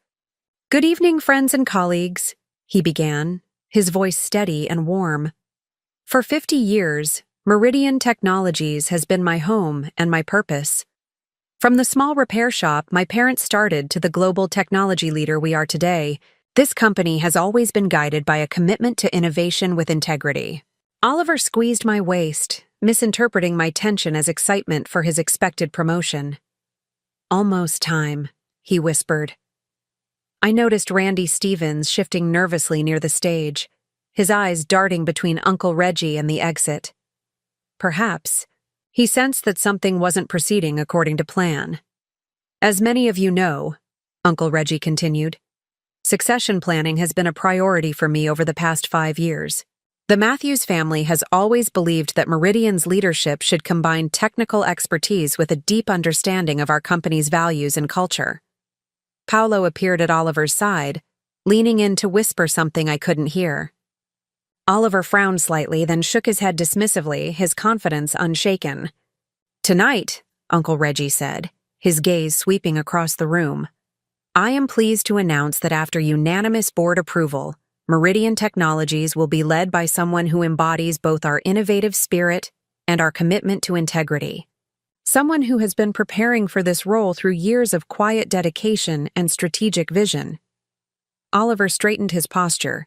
"Good evening, friends and colleagues," he began, his voice steady and warm. "For 50 years, Meridian Technologies has been my home and my purpose. From the small repair shop my parents started to the global technology leader we are today, this company has always been guided by a commitment to innovation with integrity." Oliver squeezed my waist, misinterpreting my tension as excitement for his expected promotion. "Almost time," he whispered. I noticed Randy Stevens shifting nervously near the stage, his eyes darting between Uncle Reggie and the exit. Perhaps he sensed that something wasn't proceeding according to plan. "As many of you know," Uncle Reggie continued, "succession planning has been a priority for me over the past 5 years. The Matthews family has always believed that Meridian's leadership should combine technical expertise with a deep understanding of our company's values and culture." Paolo appeared at Oliver's side, leaning in to whisper something I couldn't hear. Oliver frowned slightly, then shook his head dismissively, his confidence unshaken. "Tonight," Uncle Reggie said, his gaze sweeping across the room, "I am pleased to announce that after unanimous board approval, Meridian Technologies will be led by someone who embodies both our innovative spirit and our commitment to integrity. Someone who has been preparing for this role through years of quiet dedication and strategic vision." Oliver straightened his posture,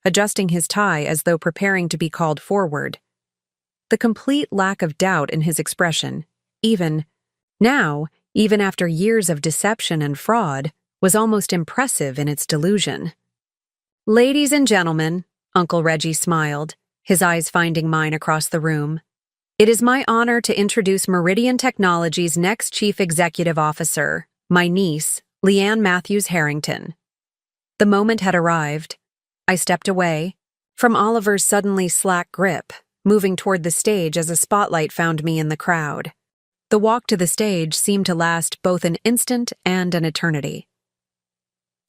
adjusting his tie as though preparing to be called forward. The complete lack of doubt in his expression, even after years of deception and fraud, was almost impressive in its delusion. "Ladies and gentlemen," Uncle Reggie smiled, his eyes finding mine across the room, "it is my honor to introduce Meridian Technologies' next Chief Executive Officer, my niece, Leanne Matthews Harrington." The moment had arrived. I stepped away from Oliver's suddenly slack grip, moving toward the stage as a spotlight found me in the crowd. The walk to the stage seemed to last both an instant and an eternity.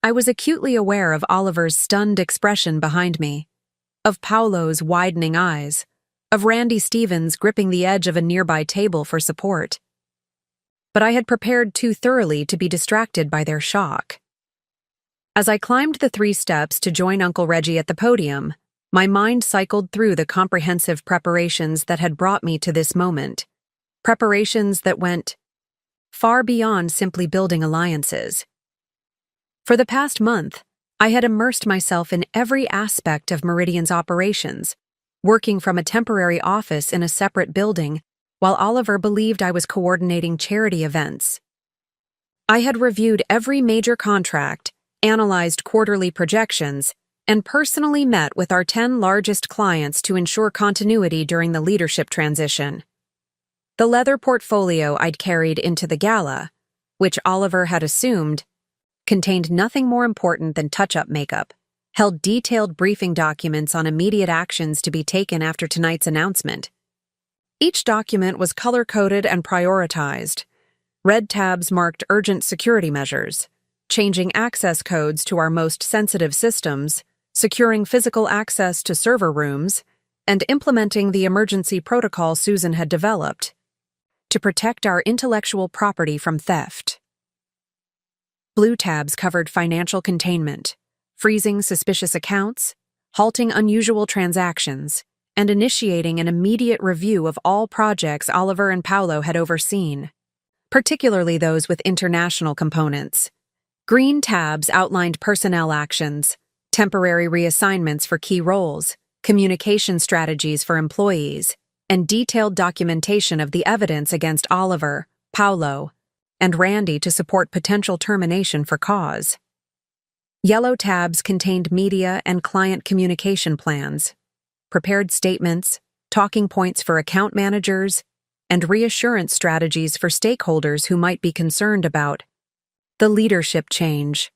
I was acutely aware of Oliver's stunned expression behind me, of Paolo's widening eyes, of Randy Stevens gripping the edge of a nearby table for support. But I had prepared too thoroughly to be distracted by their shock. As I climbed the 3 steps to join Uncle Reggie at the podium, my mind cycled through the comprehensive preparations that had brought me to this moment, preparations that went far beyond simply building alliances. For the past month, I had immersed myself in every aspect of Meridian's operations, working from a temporary office in a separate building, while Oliver believed I was coordinating charity events. I had reviewed every major contract, analyzed quarterly projections, and personally met with our 10 largest clients to ensure continuity during the leadership transition. The leather portfolio I'd carried into the gala, which Oliver had assumed, contained nothing more important than touch-up makeup, held detailed briefing documents on immediate actions to be taken after tonight's announcement. Each document was color-coded and prioritized. Red tabs marked urgent security measures, changing access codes to our most sensitive systems, securing physical access to server rooms, and implementing the emergency protocol Susan had developed to protect our intellectual property from theft. Blue tabs covered financial containment, freezing suspicious accounts, halting unusual transactions, and initiating an immediate review of all projects Oliver and Paolo had overseen, particularly those with international components. Green tabs outlined personnel actions, temporary reassignments for key roles, communication strategies for employees, and detailed documentation of the evidence against Oliver, Paolo, and Randy to support potential termination for cause. Yellow tabs contained media and client communication plans, prepared statements, talking points for account managers, and reassurance strategies for stakeholders who might be concerned about the leadership change.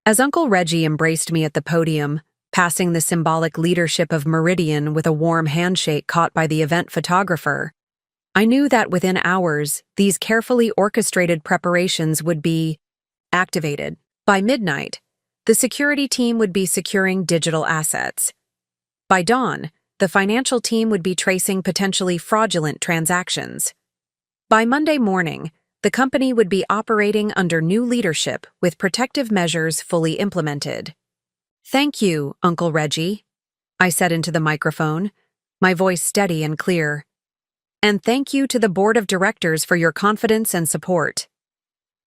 As Uncle Reggie embraced me at the podium, passing the symbolic leadership of Meridian with a warm handshake caught by the event photographer, I knew that within hours, these carefully orchestrated preparations would be activated. By midnight, the security team would be securing digital assets. By dawn, the financial team would be tracing potentially fraudulent transactions. By Monday morning, the company would be operating under new leadership with protective measures fully implemented. "Thank you, Uncle Reggie," I said into the microphone, my voice steady and clear. "And thank you to the board of directors for your confidence and support."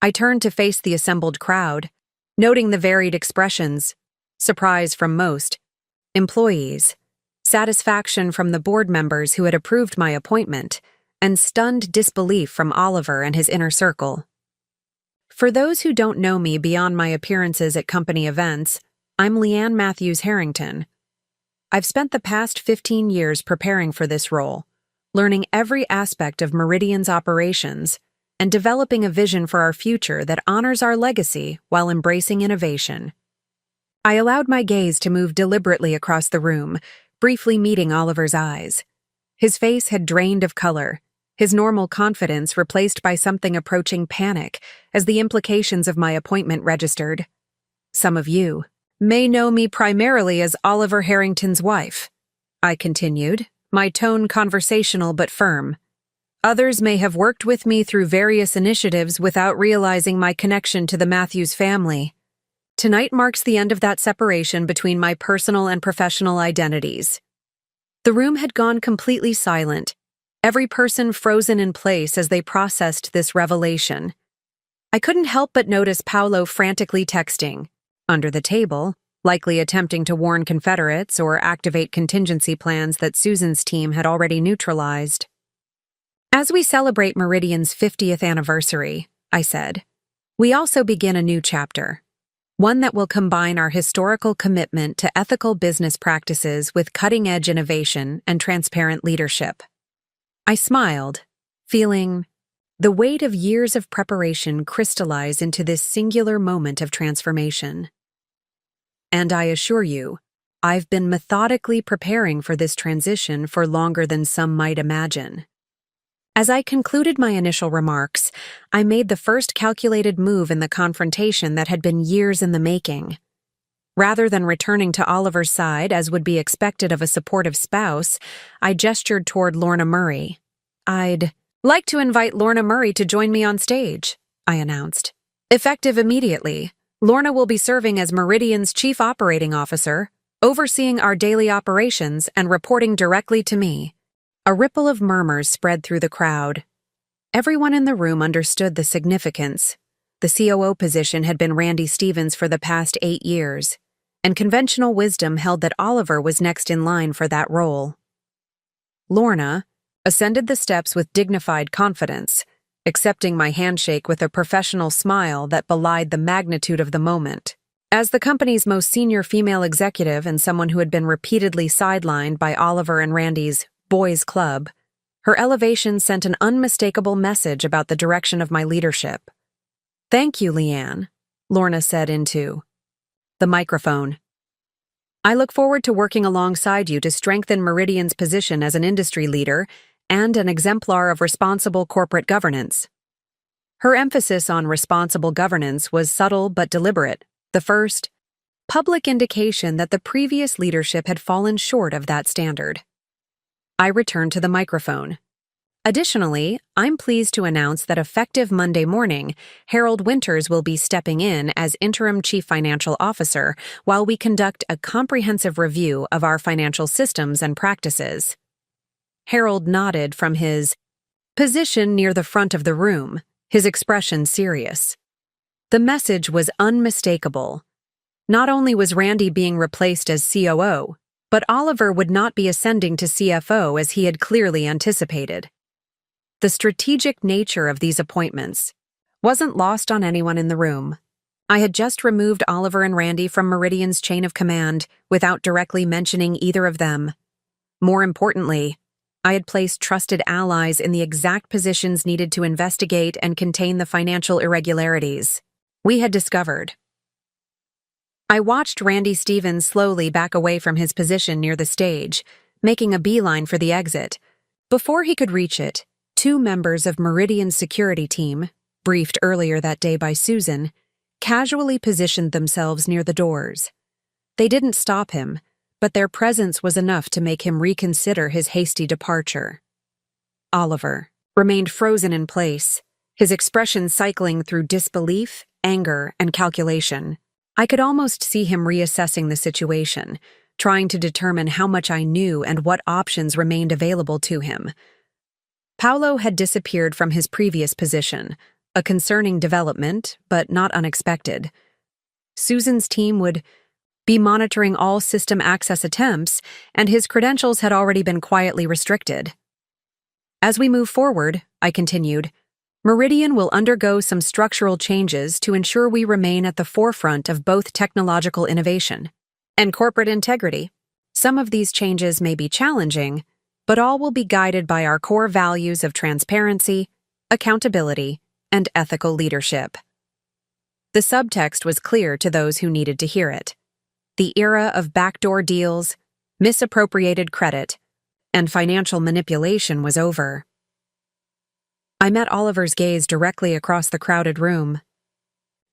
I turned to face the assembled crowd, noting the varied expressions: surprise from most employees, satisfaction from the board members who had approved my appointment, and stunned disbelief from Oliver and his inner circle. For those who don't know me beyond my appearances at company events, I'm Leanne Matthews Harrington. I've spent the past 15 years preparing for this role, learning every aspect of Meridian's operations, and developing a vision for our future that honors our legacy while embracing innovation. I allowed my gaze to move deliberately across the room, briefly meeting Oliver's eyes. His face had drained of color, his normal confidence replaced by something approaching panic as the implications of my appointment registered. "Some of you may know me primarily as Oliver Harrington's wife," I continued, my tone conversational but firm. "Others may have worked with me through various initiatives without realizing my connection to the Matthews family. Tonight marks the end of that separation between my personal and professional identities." The room had gone completely silent, every person frozen in place as they processed this revelation. I couldn't help but notice Paolo frantically texting under the table, likely attempting to warn Confederates or activate contingency plans that Susan's team had already neutralized. "As we celebrate Meridian's 50th anniversary," I said, "we also begin a new chapter, one that will combine our historical commitment to ethical business practices with cutting-edge innovation and transparent leadership." I smiled, feeling the weight of years of preparation crystallize into this singular moment of transformation. And I assure you, I've been methodically preparing for this transition for longer than some might imagine. As I concluded my initial remarks, I made the first calculated move in the confrontation that had been years in the making. Rather than returning to Oliver's side as would be expected of a supportive spouse, I gestured toward Lorna Murray. "I'd like to invite Lorna Murray to join me on stage," I announced. "Effective immediately, Lorna will be serving as Meridian's Chief Operating Officer, overseeing our daily operations and reporting directly to me." A ripple of murmurs spread through the crowd. Everyone in the room understood the significance. The COO position had been Randy Stevens for the past 8 years, and conventional wisdom held that Oliver was next in line for that role. Lorna ascended the steps with dignified confidence, accepting my handshake with a professional smile that belied the magnitude of the moment. As the company's most senior female executive and someone who had been repeatedly sidelined by Oliver and Randy's boys' club, her elevation sent an unmistakable message about the direction of my leadership. Thank you, Leanne, Lorna said into the microphone. I look forward to working alongside you to strengthen Meridian's position as an industry leader and an exemplar of responsible corporate governance. Her emphasis on responsible governance was subtle but deliberate, the first public indication that the previous leadership had fallen short of that standard. I returned to the microphone. Additionally, I'm pleased to announce that effective Monday morning, Harold Winters will be stepping in as interim chief financial officer while we conduct a comprehensive review of our financial systems and practices. Harold nodded from his position near the front of the room, his expression serious. The message was unmistakable. Not only was Randy being replaced as COO, but Oliver would not be ascending to CFO as he had clearly anticipated. The strategic nature of these appointments wasn't lost on anyone in the room. I had just removed Oliver and Randy from Meridian's chain of command without directly mentioning either of them. More importantly, I had placed trusted allies in the exact positions needed to investigate and contain the financial irregularities we had discovered. I watched Randy Stevens slowly back away from his position near the stage, making a beeline for the exit. Before he could reach it, 2 members of Meridian's security team, briefed earlier that day by Susan, casually positioned themselves near the doors. They didn't stop him, but their presence was enough to make him reconsider his hasty departure. Oliver remained frozen in place, his expression cycling through disbelief, anger, and calculation. I could almost see him reassessing the situation, trying to determine how much I knew and what options remained available to him. Paolo had disappeared from his previous position, a concerning development, but not unexpected. Susan's team would be monitoring all system access attempts, and his credentials had already been quietly restricted. As we move forward, I continued, Meridian will undergo some structural changes to ensure we remain at the forefront of both technological innovation and corporate integrity. Some of these changes may be challenging, but all will be guided by our core values of transparency, accountability, and ethical leadership. The subtext was clear to those who needed to hear it. The era of backdoor deals, misappropriated credit, and financial manipulation was over. I met Oliver's gaze directly across the crowded room.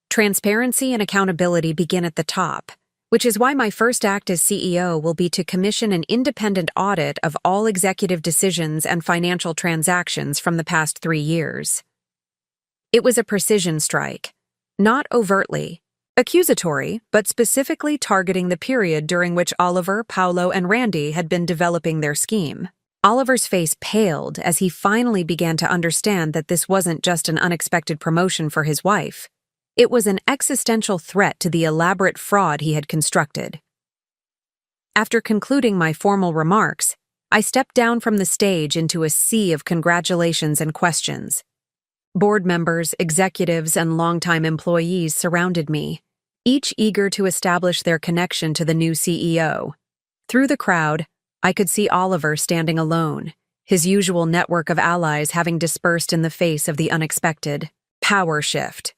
Transparency and accountability begin at the top, which is why my first act as CEO will be to commission an independent audit of all executive decisions and financial transactions from the past 3 years. It was a precision strike, not overtly accusatory, but specifically targeting the period during which Oliver, Paolo, and Randy had been developing their scheme. Oliver's face paled as he finally began to understand that this wasn't just an unexpected promotion for his wife. It was an existential threat to the elaborate fraud he had constructed. After concluding my formal remarks, I stepped down from the stage into a sea of congratulations and questions. Board members, executives, and longtime employees surrounded me, each eager to establish their connection to the new CEO. Through the crowd, I could see Oliver standing alone, his usual network of allies having dispersed in the face of the unexpected power shift.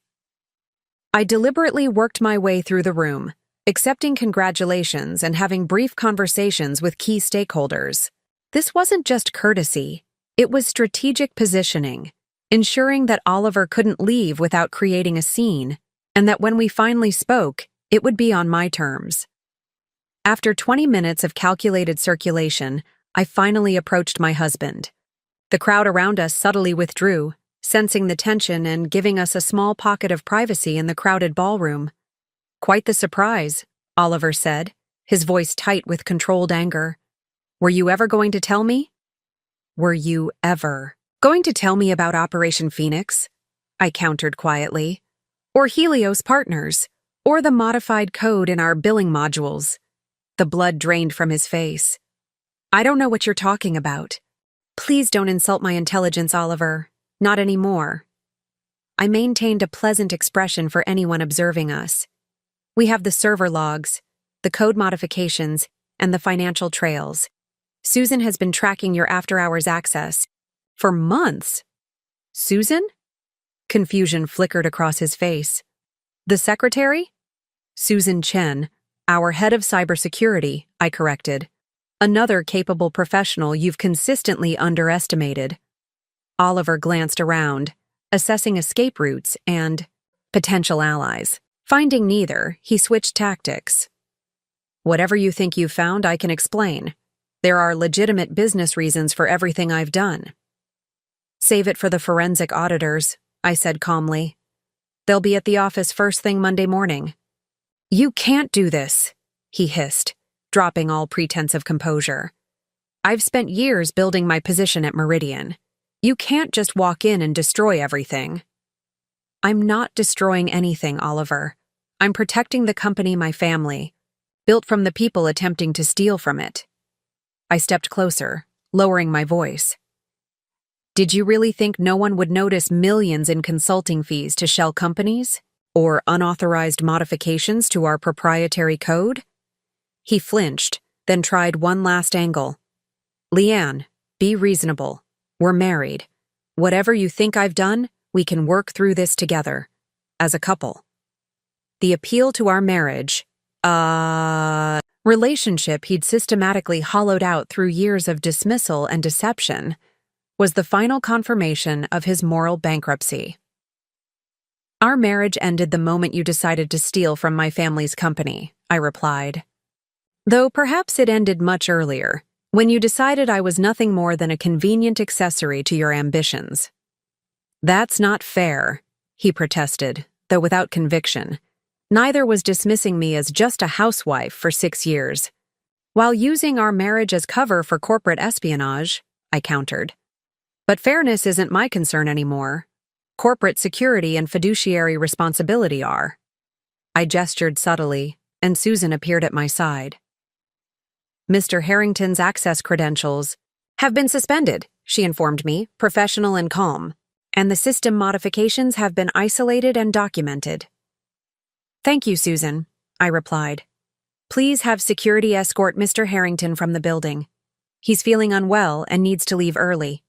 I deliberately worked my way through the room, accepting congratulations and having brief conversations with key stakeholders. This wasn't just courtesy, it was strategic positioning, ensuring that Oliver couldn't leave without creating a scene, and that when we finally spoke, it would be on my terms. After 20 minutes of calculated circulation, I finally approached my husband. The crowd around us subtly withdrew, sensing the tension and giving us a small pocket of privacy in the crowded ballroom. Quite the surprise, Oliver said, his voice tight with controlled anger. Were you ever going to tell me? Were you ever going to tell me about Operation Phoenix? I countered quietly. Or Helios Partners, or the modified code in our billing modules. The blood drained from his face. I don't know what you're talking about. Please don't insult my intelligence, Oliver. Not anymore. I maintained a pleasant expression for anyone observing us. We have the server logs, the code modifications, and the financial trails. Susan has been tracking your after-hours access for months. Susan? Confusion flickered across his face. The secretary? Susan Chen, our head of cybersecurity, I corrected. Another capable professional you've consistently underestimated. Oliver glanced around, assessing escape routes and potential allies. Finding neither, he switched tactics. Whatever you think you've found, I can explain. There are legitimate business reasons for everything I've done. Save it for the forensic auditors, I said calmly. They'll be at the office first thing Monday morning. You can't do this, he hissed, dropping all pretense of composure. I've spent years building my position at Meridian. You can't just walk in and destroy everything. I'm not destroying anything, Oliver. I'm protecting the company, my family, built from the people attempting to steal from it. I stepped closer, lowering my voice. Did you really think no one would notice millions in consulting fees to shell companies? Or unauthorized modifications to our proprietary code? He flinched, then tried one last angle. Leanne, be reasonable. We're married. Whatever you think I've done, we can work through this together. As a couple. The appeal to our marriage, relationship he'd systematically hollowed out through years of dismissal and deception, was the final confirmation of his moral bankruptcy. Our marriage ended the moment you decided to steal from my family's company, I replied. Though perhaps it ended much earlier, when you decided I was nothing more than a convenient accessory to your ambitions. That's not fair, he protested, though without conviction. Neither was dismissing me as just a housewife for 6 years. While using our marriage as cover for corporate espionage, I countered. But fairness isn't my concern anymore. Corporate security and fiduciary responsibility are. I gestured subtly, and Susan appeared at my side. Mr. Harrington's access credentials have been suspended, she informed me, professional and calm, and the system modifications have been isolated and documented. Thank you, Susan, I replied. Please have security escort Mr. Harrington from the building. He's feeling unwell and needs to leave early.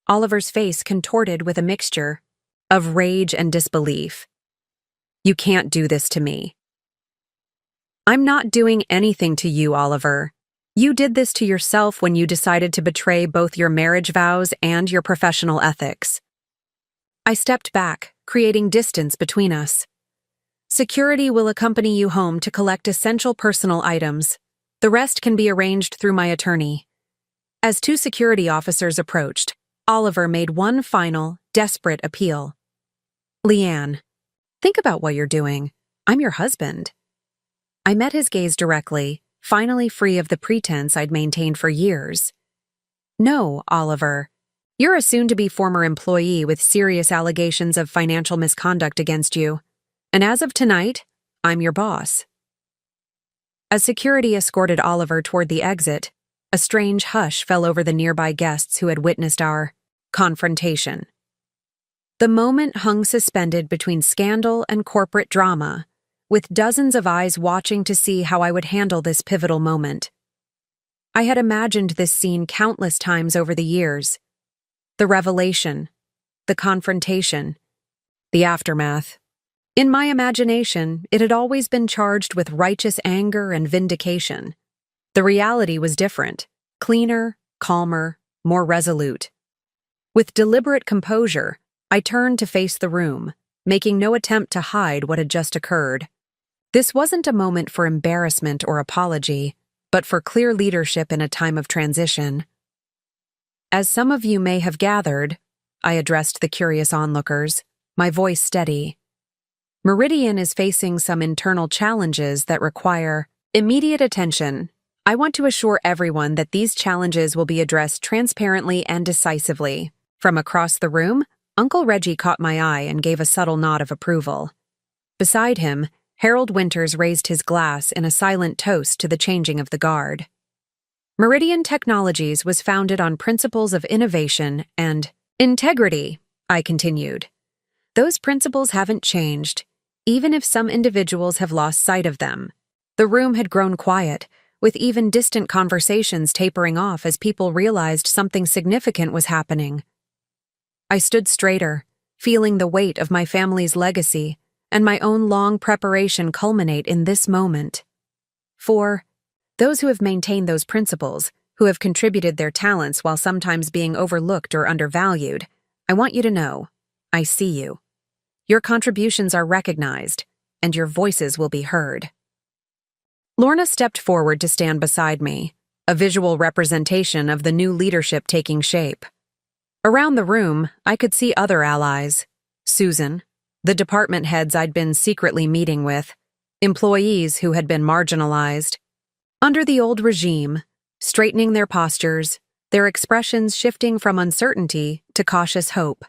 Oliver's face contorted with a mixture of rage and disbelief. You can't do this to me. I'm not doing anything to you, Oliver. You did this to yourself when you decided to betray both your marriage vows and your professional ethics. I stepped back, creating distance between us. Security will accompany you home to collect essential personal items. The rest can be arranged through my attorney. As 2 security officers approached, Oliver made one final, desperate appeal. Leanne, think about what you're doing. I'm your husband. I met his gaze directly, finally free of the pretense I'd maintained for years. No, Oliver. You're a soon-to-be former employee with serious allegations of financial misconduct against you. And as of tonight, I'm your boss. As security escorted Oliver toward the exit, a strange hush fell over the nearby guests who had witnessed our confrontation. The moment hung suspended between scandal and corporate drama, with dozens of eyes watching to see how I would handle this pivotal moment. I had imagined this scene countless times over the years. The revelation, the confrontation, the aftermath. In my imagination, it had always been charged with righteous anger and vindication. The reality was different, cleaner, calmer, more resolute. With deliberate composure, I turned to face the room, making no attempt to hide what had just occurred. This wasn't a moment for embarrassment or apology, but for clear leadership in a time of transition. As some of you may have gathered, I addressed the curious onlookers, my voice steady. Meridian is facing some internal challenges that require immediate attention. I want to assure everyone that these challenges will be addressed transparently and decisively. From across the room, Uncle Reggie caught my eye and gave a subtle nod of approval. Beside him, Harold Winters raised his glass in a silent toast to the changing of the guard. Meridian Technologies was founded on principles of innovation and integrity, I continued. Those principles haven't changed, even if some individuals have lost sight of them. The room had grown quiet, with even distant conversations tapering off as people realized something significant was happening. I stood straighter, feeling the weight of my family's legacy and my own long preparation culminate in this moment. 4. Those who have maintained those principles, who have contributed their talents while sometimes being overlooked or undervalued, I want you to know, I see you. Your contributions are recognized, and your voices will be heard. Lorna stepped forward to stand beside me, a visual representation of the new leadership taking shape. Around the room, I could see other allies: Susan, the department heads I'd been secretly meeting with, employees who had been marginalized. Under the old regime, straightening their postures, their expressions shifting from uncertainty to cautious hope.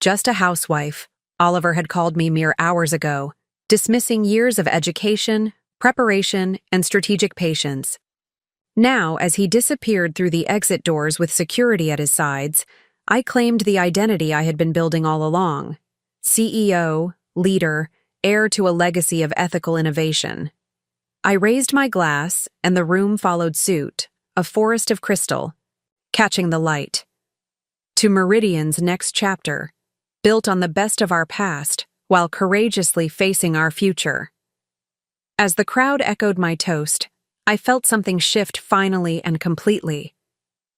Just a housewife, Oliver had called me mere hours ago, dismissing years of education, preparation, and strategic patience. Now, as he disappeared through the exit doors with security at his sides, I claimed the identity I had been building all along: CEO, leader, heir to a legacy of ethical innovation. I raised my glass, and the room followed suit, a forest of crystal, catching the light. To Meridian's next chapter, built on the best of our past, while courageously facing our future. As the crowd echoed my toast, I felt something shift finally and completely.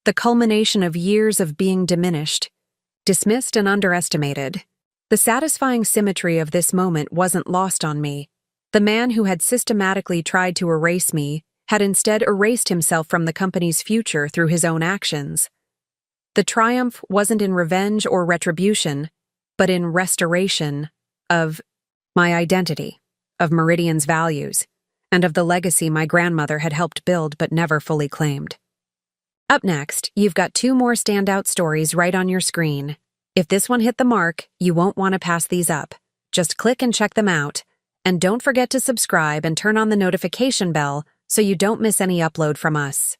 The culmination of years of being diminished, dismissed and underestimated. The satisfying symmetry of this moment wasn't lost on me. The man who had systematically tried to erase me had instead erased himself from the company's future through his own actions. The triumph wasn't in revenge or retribution, but in restoration of my identity, of Meridian's values, and of the legacy my grandmother had helped build but never fully claimed. Up next, you've got 2 more standout stories right on your screen. If this one hit the mark, you won't want to pass these up. Just click and check them out. And don't forget to subscribe and turn on the notification bell so you don't miss any upload from us.